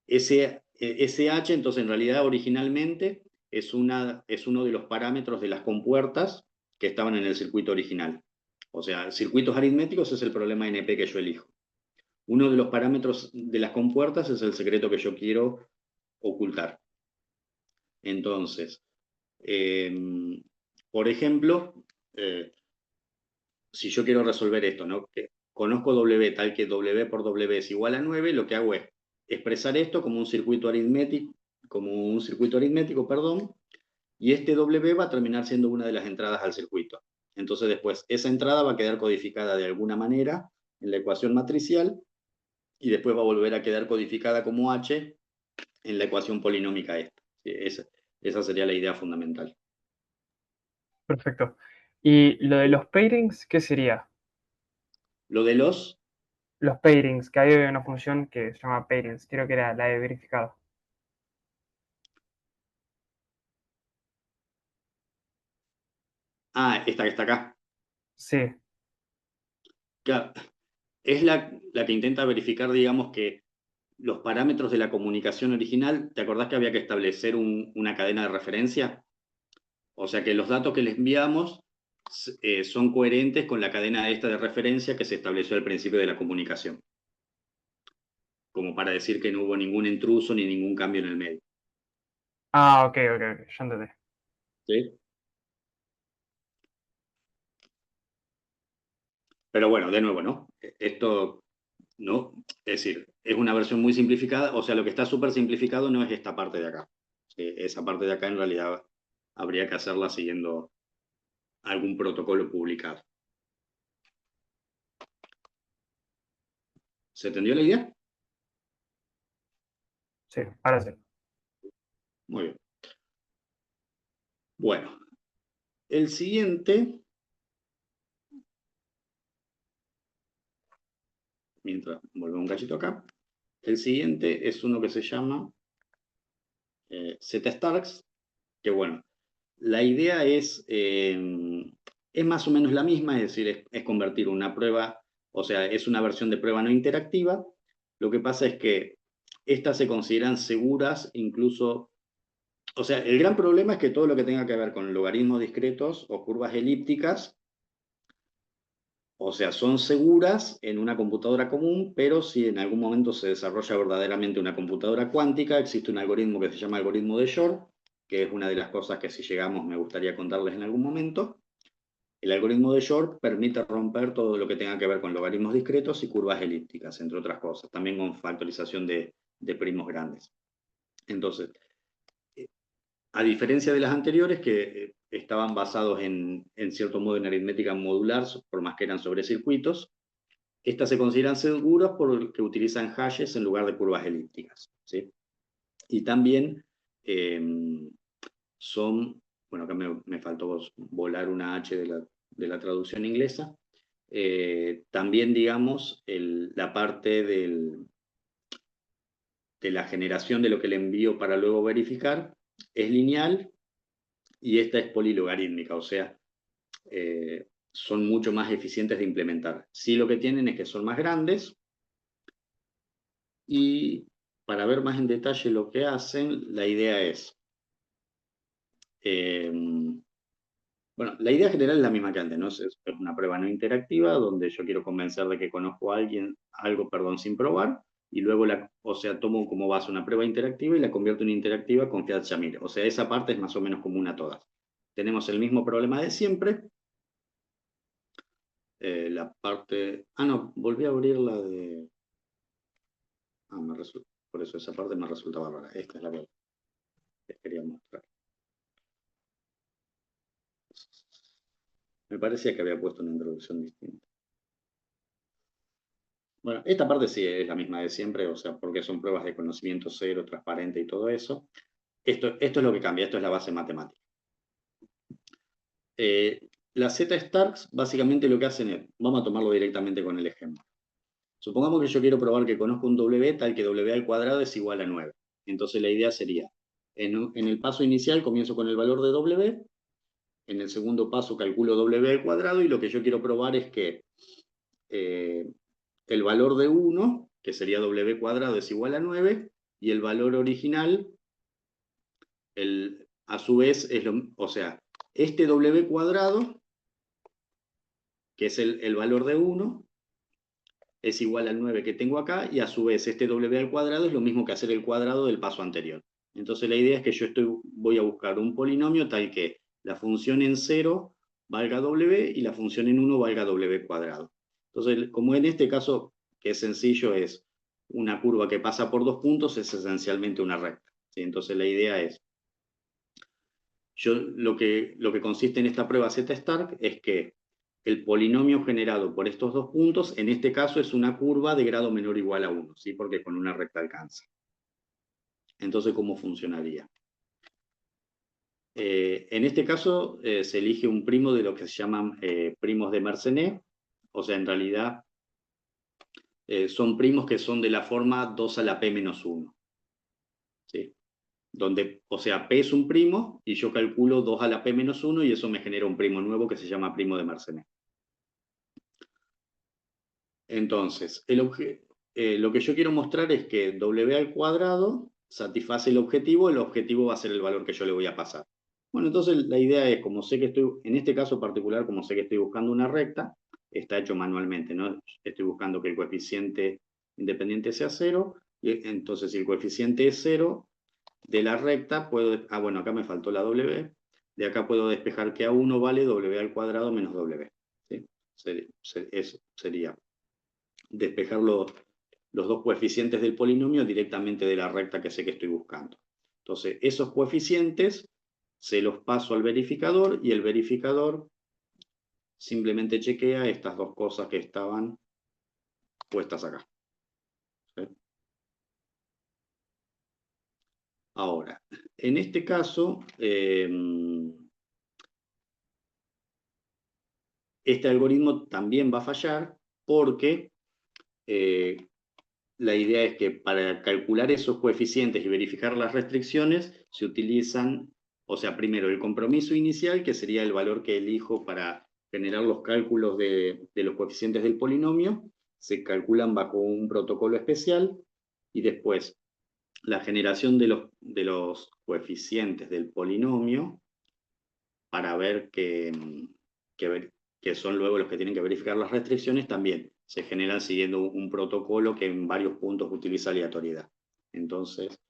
ese h, entonces, en realidad, originalmente es uno de los parámetros de las compuertas que estaban en el circuito original. O sea, circuitos aritméticos es el problema NP que yo elijo. Uno de los parámetros de las compuertas es el secreto que yo quiero ocultar. Entonces, eh, por ejemplo, eh, si yo quiero resolver esto, ¿no? Que conozco W tal que W por W es igual a 9, lo que hago es expresar esto como un circuito aritmético, perdón, y este W va a terminar siendo una de las entradas al circuito. Entonces después esa entrada va a quedar codificada de alguna manera en la ecuación matricial y después va a volver a quedar codificada como H en la ecuación polinómica esta. Sí, esa sería la idea fundamental. Perfecto. ¿Y lo de los pairings, qué sería? Lo de los... Los pairings, que hay una función que se llama pairings, creo que era la de verificado. Esta que está acá. Sí, Claro, es la que intenta verificar, digamos, que los parámetros de la comunicación original, ¿te acordás que había que establecer una cadena de referencia? O sea, que los datos que le enviamos son coherentes con la cadena esta de referencia que se estableció al principio de la comunicación, como para decir que no hubo ningún intruso ni ningún cambio en el medio. ok, ok, ok, ya entendí. ¿Sí? Pero bueno, de nuevo, ¿no? Esto, ¿no? Es decir, es una versión muy simplificada, o sea, lo que está súper simplificado no es esta parte de acá. Esa parte de acá en realidad habría que hacerla siguiendo algún protocolo publicado. ¿Se entendió la idea? Sí, ahora sí. Muy bien. Bueno, el siguiente, mientras volvemos un cachito acá, el siguiente es uno que se llama Z-Starks, que bueno, la idea es más o menos la misma, es decir, es convertir una prueba, o sea, es una versión de prueba no interactiva. Lo que pasa es que estas se consideran seguras incluso, o sea, el gran problema es que todo lo que tenga que ver con logaritmos discretos o curvas elípticas, o sea, son seguras en una computadora común, pero si en algún momento se desarrolla verdaderamente una computadora cuántica, existe un algoritmo que se llama algoritmo de Shor, que es una de las cosas que si llegamos me gustaría contarles en algún momento. El algoritmo de Shor permite romper todo lo que tenga que ver con logaritmos discretos y curvas elípticas, entre otras cosas, también con factorización de primos grandes. Entonces, a diferencia de las anteriores, que estaban basados en cierto modo en aritmética modular, por más que eran sobre circuitos, estas se consideran seguras porque utilizan hashes en lugar de curvas elípticas, ¿sí? Y también eh, son, bueno, acá me faltó volar una H de la traducción inglesa. También, digamos, la parte la generación de lo que le envío para luego verificar es lineal y esta es polilogarítmica, o sea, son mucho más eficientes de implementar. Sí, lo que tienen es que son más grandes y para ver más en detalle lo que hacen, la idea es, bueno, la idea general es la misma que antes, ¿no? Es una prueba no interactiva donde yo quiero convencer de que conozco a alguien, algo, perdón, sin probar, y luego, o sea, tomo como base una prueba interactiva y la convierto en interactiva con Fiat-Shamir. O sea, esa parte es más o menos común a todas. Tenemos el mismo problema de siempre. La parte... Ah, no, volví a abrir la de... Ah, por eso esa parte me resultaba rara. Esta es la que les quería mostrar. Me parecía que había puesto una introducción distinta. Bueno, esta parte sí es la misma de siempre, o sea, porque son pruebas de conocimiento cero, transparente y todo eso. Esto es lo que cambia, esto es la base matemática. Las Z-Starks básicamente lo que hacen es, vamos a tomarlo directamente con el ejemplo. Supongamos que yo quiero probar que conozco un W tal que W al cuadrado es igual a 9. Entonces la idea sería, en el paso inicial comienzo con el valor de W, en el segundo paso calculo W al cuadrado y lo que yo quiero probar es que el valor de 1, que sería W cuadrado, es igual a 9, y el valor original, a su vez, o sea, este W cuadrado, que es el valor de 1, es igual al 9 que tengo acá, y a su vez este W al cuadrado es lo mismo que hacer el cuadrado del paso anterior. Entonces la idea es que voy a buscar un polinomio tal que la función en 0 valga W y la función en 1 valga W cuadrado. Entonces, como en este caso, que es sencillo, es una curva que pasa por dos puntos, es esencialmente una recta. ¿Sí? Entonces la idea es, lo que consiste en esta prueba Z-Stark es que el polinomio generado por estos dos puntos, en este caso es una curva de grado menor o igual a 1, ¿sí? Porque con una recta alcanza. Entonces, ¿cómo funcionaría? En este caso se elige un primo de lo que se llaman primos de Mersenne, o sea, en realidad son primos que son de la forma 2 a la p menos 1. ¿Sí? Donde, o sea, p es un primo y yo calculo 2 a la p menos 1 y eso me genera un primo nuevo que se llama primo de Mersenne. Entonces, lo que yo quiero mostrar es que W al cuadrado satisface el objetivo va a ser el valor que yo le voy a pasar. Bueno, entonces la idea es, como sé que en este caso particular, como sé que estoy buscando una recta, está hecho manualmente, ¿no? Estoy buscando que el coeficiente independiente sea 0, y entonces si el coeficiente es 0 de la recta, bueno, acá me faltó la W, de acá puedo despejar que A1 vale W al cuadrado menos W. ¿Sí? Eso sería despejar los dos coeficientes del polinomio directamente de la recta que sé que estoy buscando. Entonces, esos coeficientes se los paso al verificador y el verificador simplemente chequea estas dos cosas que estaban puestas acá. ¿Sí? Ahora, en este caso, este algoritmo también va a fallar porque eh, la idea es que para calcular esos coeficientes y verificar las restricciones se utilizan, o sea, primero el compromiso inicial, que sería el valor que elijo para generar los cálculos de los coeficientes del polinomio, se calculan bajo un protocolo especial, y después la generación de los coeficientes del polinomio para ver que son luego los que tienen que verificar las restricciones, también se generan siguiendo un protocolo que en varios puntos utiliza aleatoriedad. Entonces,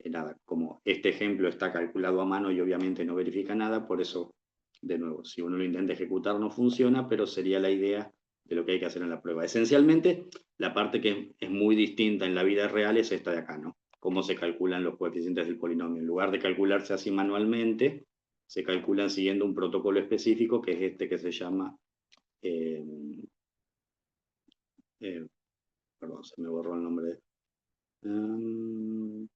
nada, como este ejemplo está calculado a mano y obviamente no verifica nada, por eso, de nuevo, si uno lo intenta ejecutar no funciona, pero sería la idea de lo que hay que hacer en la prueba. Esencialmente, la parte que es muy distinta en la vida real es esta de acá, ¿no? Cómo se calculan los coeficientes del polinomio. En lugar de calcularse así manualmente, se calculan siguiendo un protocolo específico que es este que se llama, eh, perdón, se me borró el nombre. Um,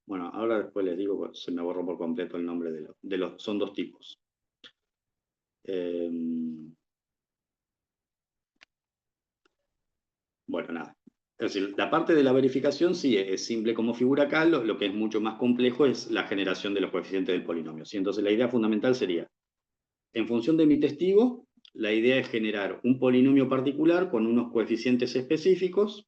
bueno, ahora después les digo, se me borró por completo el nombre son dos tipos. Bueno, nada. Es decir, la parte de la verificación sí es simple como figura acá, lo que es mucho más complejo es la generación de los coeficientes del polinomio. ¿Sí? Entonces la idea fundamental sería, en función de mi testigo, la idea es generar un polinomio particular con unos coeficientes específicos,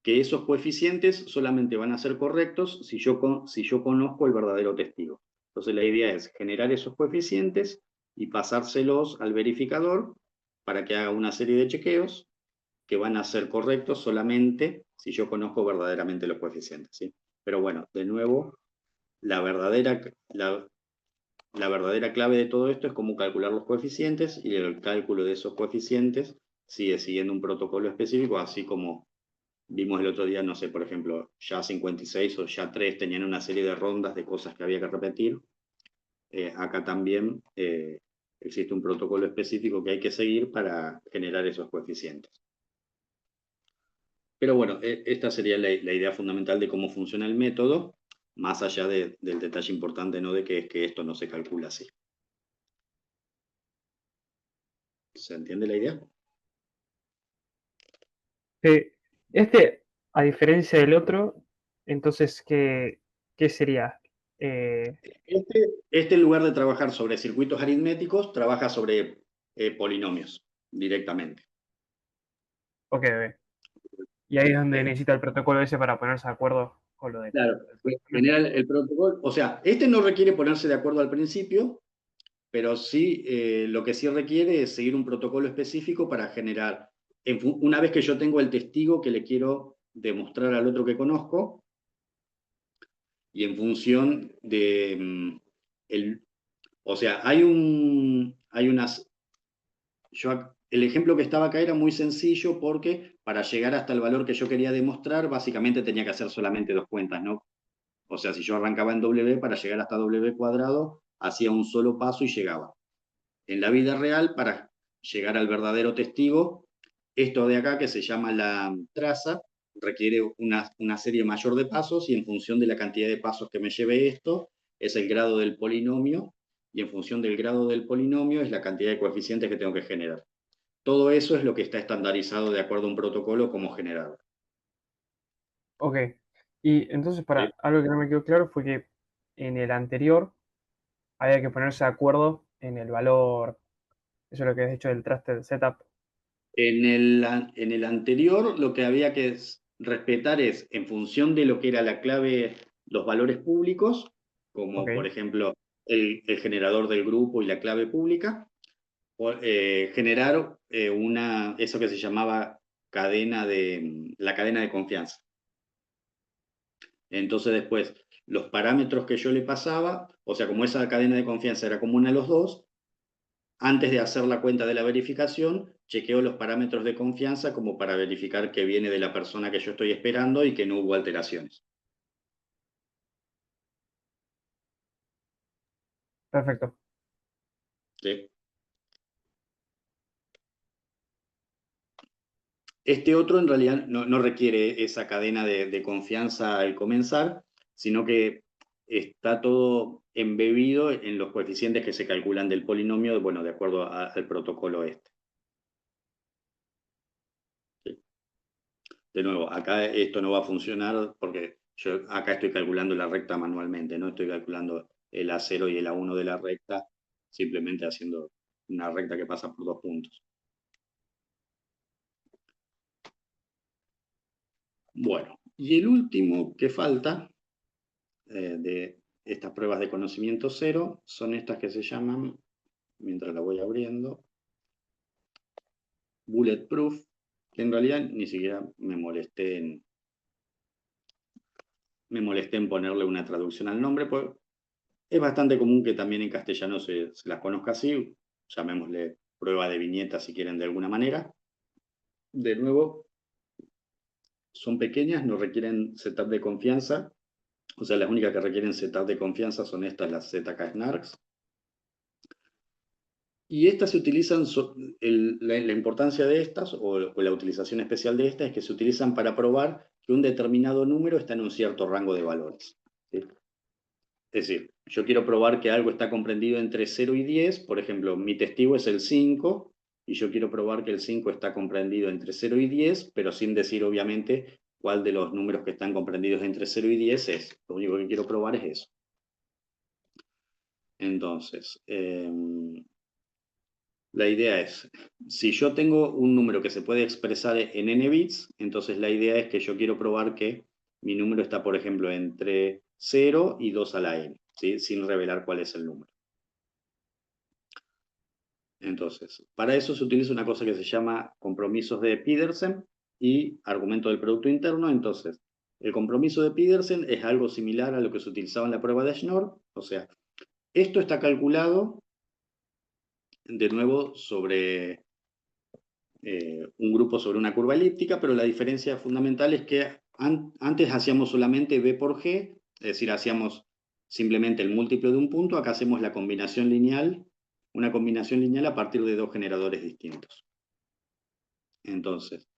que esos coeficientes solamente van a ser correctos si yo conozco el verdadero testigo. Entonces la idea es generar esos coeficientes y pasárselos al verificador para que haga una serie de chequeos que van a ser correctos solamente si yo conozco verdaderamente los coeficientes. ¿Sí? Pero bueno, de nuevo, la verdadera, la, la verdadera clave de todo esto es cómo calcular los coeficientes, y el cálculo de esos coeficientes sigue siguiendo un protocolo específico, así como vimos el otro día, no sé, por ejemplo, ya 56 o ya 3 tenían una serie de rondas de cosas que había que repetir. Acá también existe un protocolo específico que hay que seguir para generar esos coeficientes. Pero bueno, esta sería la idea fundamental de cómo funciona el método, más allá del detalle importante, ¿no? De que es que esto no se calcula así. ¿Se entiende la idea? Este, a diferencia del otro, entonces, ¿qué sería? Eh, Este, en lugar de trabajar sobre circuitos aritméticos, trabaja sobre polinomios directamente. ok, ok. Y ahí es donde Eh, necesita el protocolo ese para ponerse de acuerdo con lo del claro, polinomio. genera el protocolo, o sea, este no requiere ponerse de acuerdo al principio, pero sí, lo que sí requiere es seguir un protocolo específico para generar, una vez que yo tengo el testigo que le quiero demostrar al otro que conozco, y en función de, o sea, hay unas, el ejemplo que estaba acá era muy sencillo porque para llegar hasta el valor que yo quería demostrar, básicamente tenía que hacer solamente dos cuentas, ¿no? O sea, si yo arrancaba en W, para llegar hasta W cuadrado, hacía un solo paso y llegaba. En la vida real, para llegar al verdadero testigo, esto de acá que se llama la traza, requiere una serie mayor de pasos, y en función de la cantidad de pasos que me lleve esto, es el grado del polinomio, y en función del grado del polinomio es la cantidad de coeficientes que tengo que generar. Todo eso es lo que está estandarizado de acuerdo a un protocolo como generador. Ok. Y entonces, ¿Sí? para algo que no me quedó claro fue que en el anterior había que ponerse de acuerdo en el valor, eso es lo que has hecho del trusted setup. En el anterior, lo que había que respetar es, en función de lo que era la clave, los valores públicos, como por Ok. ejemplo el generador del grupo y la clave pública, generar eso que se llamaba la cadena de confianza. Entonces después, los parámetros que yo le pasaba, o sea, como esa cadena de confianza era común a los dos, antes de hacer la cuenta de la verificación, chequeo los parámetros de confianza como para verificar que viene de la persona que yo estoy esperando y que no hubo alteraciones. Perfecto. ¿Sí? Este otro en realidad no requiere esa cadena de confianza al comenzar, sino que está todo embebido en los coeficientes que se calculan del polinomio, bueno, de acuerdo al protocolo este. ¿Sí? De nuevo, acá esto no va a funcionar porque yo acá estoy calculando la recta manualmente, no estoy calculando el A0 y el A1 de la recta, simplemente haciendo una recta que pasa por dos puntos. Bueno, y el último que falta de estas pruebas de conocimiento cero son estas que se llaman, mientras la voy abriendo, bulletproof, que en realidad ni siquiera me molesté en ponerle una traducción al nombre, pues es bastante común que también en castellano se las conozca así, llamémosle prueba de viñeta si quieren de alguna manera. De nuevo, son pequeñas, no requieren setup de confianza, o sea, las únicas que requieren setup de confianza son estas, las ZK Snarks. Y estas se utilizan, la importancia de estas, o la utilización especial de estas, es que se utilizan para probar que un determinado número está en un cierto rango de valores. ¿Sí? Es decir, yo quiero probar que algo está comprendido entre 0 y 10, por ejemplo, mi testigo es el 5, y yo quiero probar que el 5 está comprendido entre 0 y 10, pero sin decir obviamente cuál de los números que están comprendidos entre 0 y 10 es. Lo único que quiero probar es eso. Entonces, la idea es, si yo tengo un número que se puede expresar en n bits, entonces la idea es que yo quiero probar que mi número está, por ejemplo, entre 0 y 2 a la n, ¿sí? Sin revelar cuál es el número. Entonces, para eso se utiliza una cosa que se llama compromisos de Petersen y argumento del producto interno. Entonces, el compromiso de Petersen es algo similar a lo que se utilizaba en la prueba de Schnorr. O sea, esto está calculado de nuevo sobre un grupo sobre una curva elíptica, pero la diferencia fundamental es que antes hacíamos solamente B por G, es decir, hacíamos simplemente el múltiplo de un punto. Acá hacemos la combinación lineal, una combinación lineal a partir de dos generadores distintos. Entonces,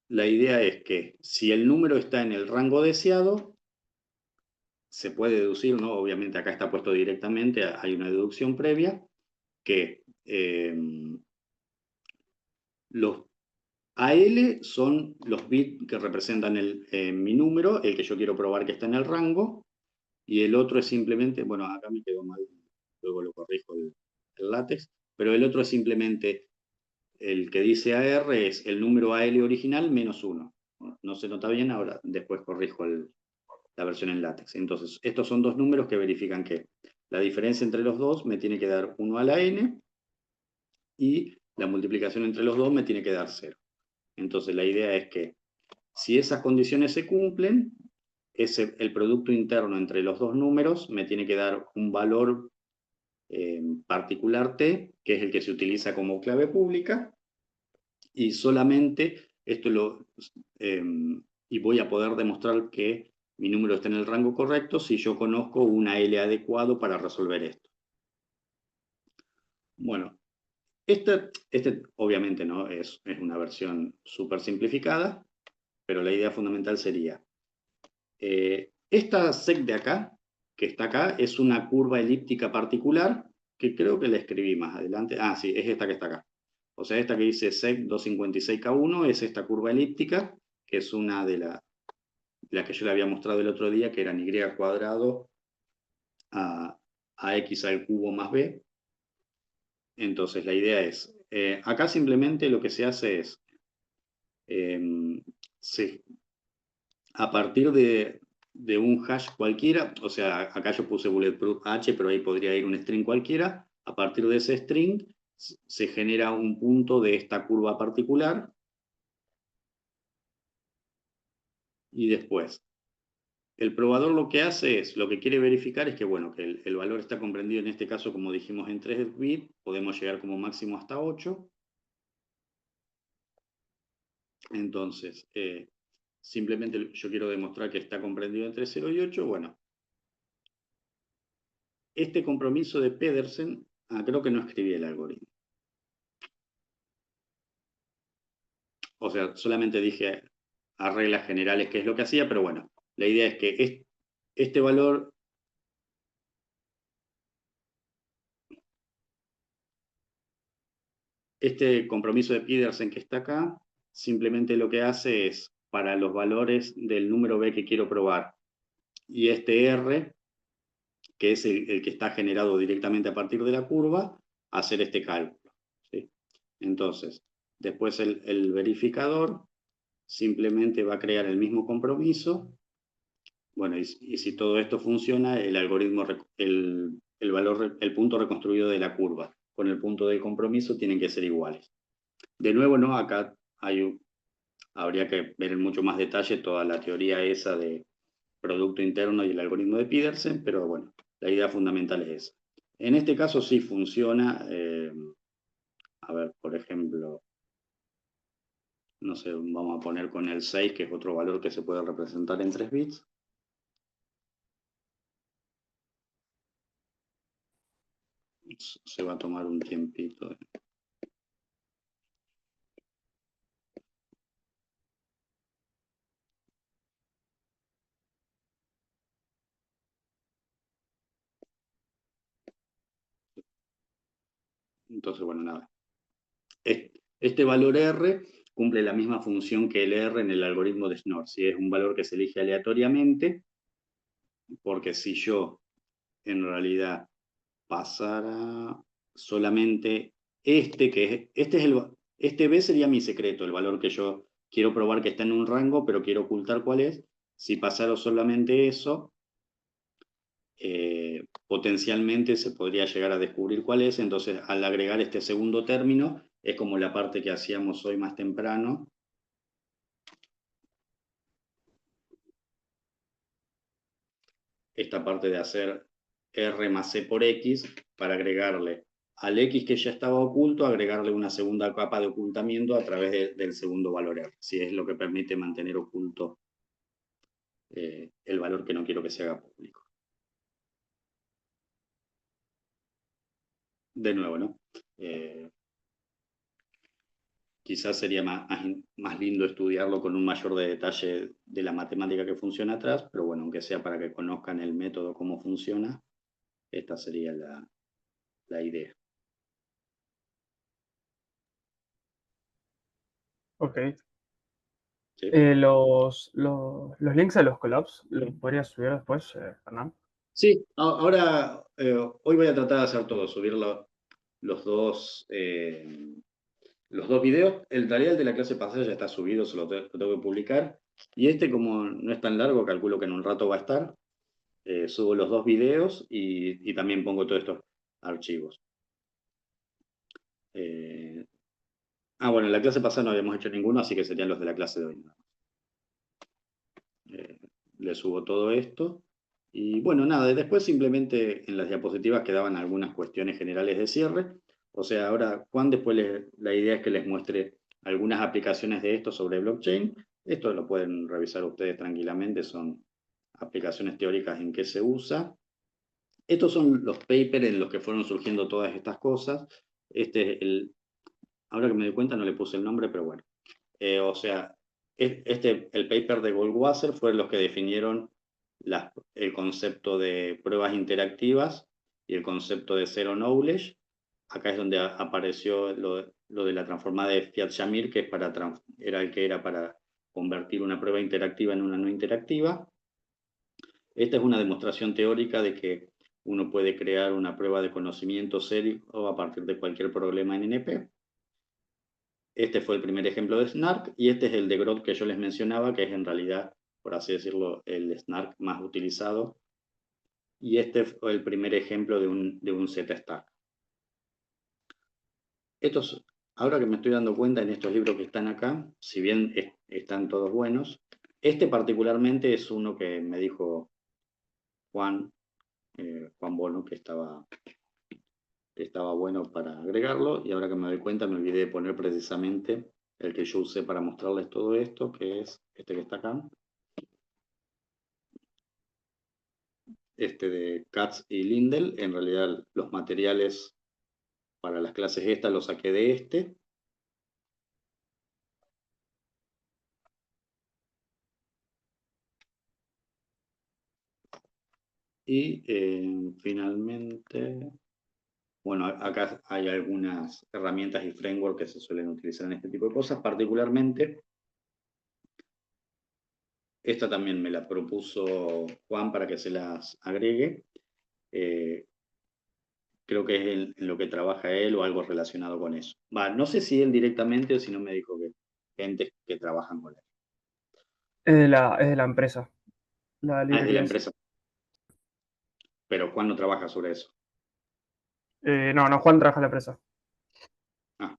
la idea es que si el número está en el rango deseado, se puede deducir, ¿no? Obviamente acá está puesto directamente, hay una deducción previa, que los AL son los bits que representan mi número, el que yo quiero probar que está en el rango, y el otro es simplemente, bueno, acá me quedó mal, luego lo corrijo el látex, pero el otro es simplemente, el que dice AR es el número AL original menos 1. No se nota bien, ahora después corrijo la versión en látex. Entonces, estos son dos números que verifican que la diferencia entre los dos me tiene que dar 1 a la n y la multiplicación entre los dos me tiene que dar 0. Entonces, la idea es que si esas condiciones se cumplen, el producto interno entre los dos números me tiene que dar un valor particular t, que es el que se utiliza como clave pública, y solamente esto eh, y voy a poder demostrar que mi número está en el rango correcto si yo conozco una L adecuado para resolver esto. Bueno, este obviamente no es una versión súper simplificada, pero la idea fundamental sería, esta sec de acá, que está acá, es una curva elíptica particular, que creo que la escribí más adelante. Ah, sí, es esta que está acá. O sea, esta que dice sec 256K1 es esta curva elíptica, que es una de la que yo le había mostrado el otro día, que eran y cuadrado a x al cubo más b. Entonces, la idea es, acá simplemente lo que se hace es, eh, a partir de un hash cualquiera, o sea, acá yo puse bulletproof h, pero ahí podría ir un string cualquiera, a partir de ese string se genera un punto de esta curva particular, y después el probador lo que hace es, lo que quiere verificar es que, bueno, que el valor está comprendido en este caso, como dijimos, en 3 bits, podemos llegar como máximo hasta 8. Entonces, simplemente yo quiero demostrar que está comprendido entre 0 y 8. Bueno, este compromiso de Pedersen, creo que no escribí el algoritmo. O sea, solamente dije a reglas generales qué es lo que hacía, pero bueno, la idea es que este valor, este compromiso de Petersen que está acá, simplemente lo que hace es, para los valores del número B que quiero probar, y este R, que es el que está generado directamente a partir de la curva, hacer este cálculo, ¿sí? Entonces, después el verificador simplemente va a crear el mismo compromiso. Bueno, y si todo esto funciona, el algoritmo, el valor, el punto reconstruido de la curva con el punto de compromiso tienen que ser iguales. De nuevo, ¿no? Acá habría que ver en mucho más detalle toda la teoría esa de producto interno y el algoritmo de Petersen, pero bueno, la idea fundamental es esa. En este caso sí funciona. A ver, por ejemplo, no sé, vamos a poner con el 6, que es otro valor que se puede representar en 3 bits. Se va a tomar un tiempito. Entonces, bueno, nada. Este valor R cumple la misma función que el R en el algoritmo de Schnorr. Si es un valor que se elige aleatoriamente, porque si yo en realidad pasara solamente este B sería mi secreto, el valor que yo quiero probar que está en un rango, pero quiero ocultar cuál es. Si pasara solamente eso, potencialmente se podría llegar a descubrir cuál es. Entonces, al agregar este segundo término, es como la parte que hacíamos hoy más temprano. Esta parte de hacer R más C por X para agregarle al X que ya estaba oculto, agregarle una segunda capa de ocultamiento a través del segundo valor R, si es lo que permite mantener oculto el valor que no quiero que se haga público. De nuevo, ¿no? Quizás sería más lindo estudiarlo con un mayor de detalle de la matemática que funciona atrás, pero bueno, aunque sea para que conozcan el método, cómo funciona, esta sería la idea. Ok. ¿Sí? Los links a los collabs los podrías subir después, Fernán. Sí, ahora, hoy voy a tratar de hacer todo, subir los dos videos. En realidad el de la clase pasada ya está subido, se lo tengo que publicar. Y este, como no es tan largo, calculo que en un rato va a estar. Subo los dos videos y también pongo todos estos archivos. Bueno, en la clase pasada no habíamos hecho ninguno, así que serían los de la clase de hoy. Le subo todo esto. Y bueno, nada, después simplemente en las diapositivas quedaban algunas cuestiones generales de cierre. O sea, ahora Juan, después la idea es que les muestre algunas aplicaciones de esto sobre blockchain. Esto lo pueden revisar ustedes tranquilamente, son aplicaciones teóricas en qué se usa. Estos son los papers en los que fueron surgiendo todas estas cosas. Ahora que me doy cuenta no le puse el nombre, pero bueno. O sea, el paper de Goldwasser fue los que definieron el concepto de pruebas interactivas y el concepto de zero knowledge. Acá es donde apareció lo de la transformada de Fiat-Shamir, que era el que era para convertir una prueba interactiva en una no interactiva. Esta es una demostración teórica de que uno puede crear una prueba de conocimiento serio a partir de cualquier problema en NP. Este fue el primer ejemplo de SNARK y este es el de Groth que yo les mencionaba, que es en realidad, por así decirlo, el SNARK más utilizado. Y este fue el primer ejemplo de un Z-stack. Ahora que me estoy dando cuenta en estos libros que están acá, si bien están todos buenos, este particularmente es uno que me dijo Juan Bono, que estaba bueno para agregarlo, y ahora que me doy cuenta me olvidé de poner precisamente el que yo usé para mostrarles todo esto, que es este que está acá. Este de Katz y Lindell. En realidad los materiales para las clases estas los saqué de este. Y finalmente, bueno, acá hay algunas herramientas y frameworks que se suelen utilizar en este tipo de cosas. Particularmente, esta también me la propuso Juan para que se las agregue. Creo que es en lo que trabaja él o algo relacionado con eso. No sé si él directamente o si no me dijo que gente que trabajan con él. Es de la empresa, la Es de la librería esa. empresa, pero Juan no trabaja sobre eso. No, no, Juan trabaja en la empresa. Ah,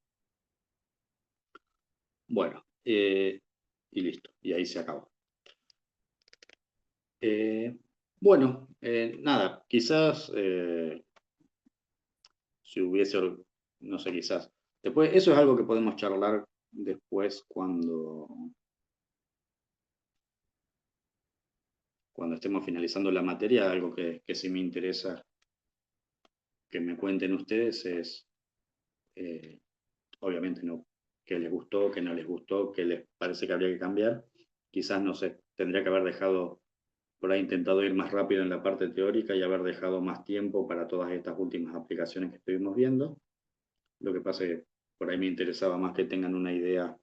bueno, y listo, y ahí se acabó. Bueno, nada, quizás si hubiese, no sé, quizás. Después, eso es algo que podemos charlar después cuando estemos finalizando la materia. Algo que sí me interesa que me cuenten ustedes es, eh, obviamente, no, qué les gustó, qué no les gustó, qué les parece que habría que cambiar. Quizás, no sé, tendría que haber dejado por ahí intentado ir más rápido en la parte teórica y haber dejado más tiempo para todas estas últimas aplicaciones que estuvimos viendo. Lo que pasa es que Por ahí me interesaba más que tengan una idea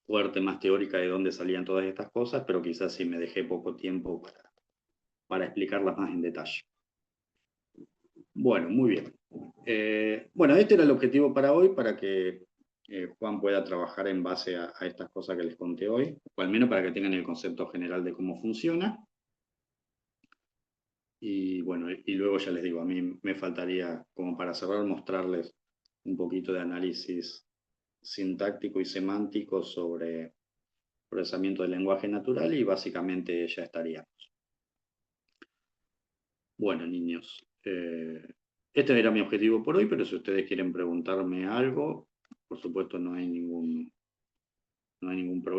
fuerte, más teórica de dónde salían todas estas cosas, pero quizás sí me dejé poco tiempo para explicarlas más en detalle. Bueno, muy bien. Bueno, este era el objetivo para hoy, para que Juan pueda trabajar en base a estas cosas que les conté hoy, o al menos para que tengan el concepto general de cómo funciona. Y bueno, y luego ya les digo, a mí me faltaría, como para cerrar, mostrarles un poquito de análisis sintáctico y semántico sobre procesamiento del lenguaje natural y básicamente ya estaríamos. Bueno, niños, este era mi objetivo por hoy, pero si ustedes quieren preguntarme algo, por supuesto no hay ningún problema.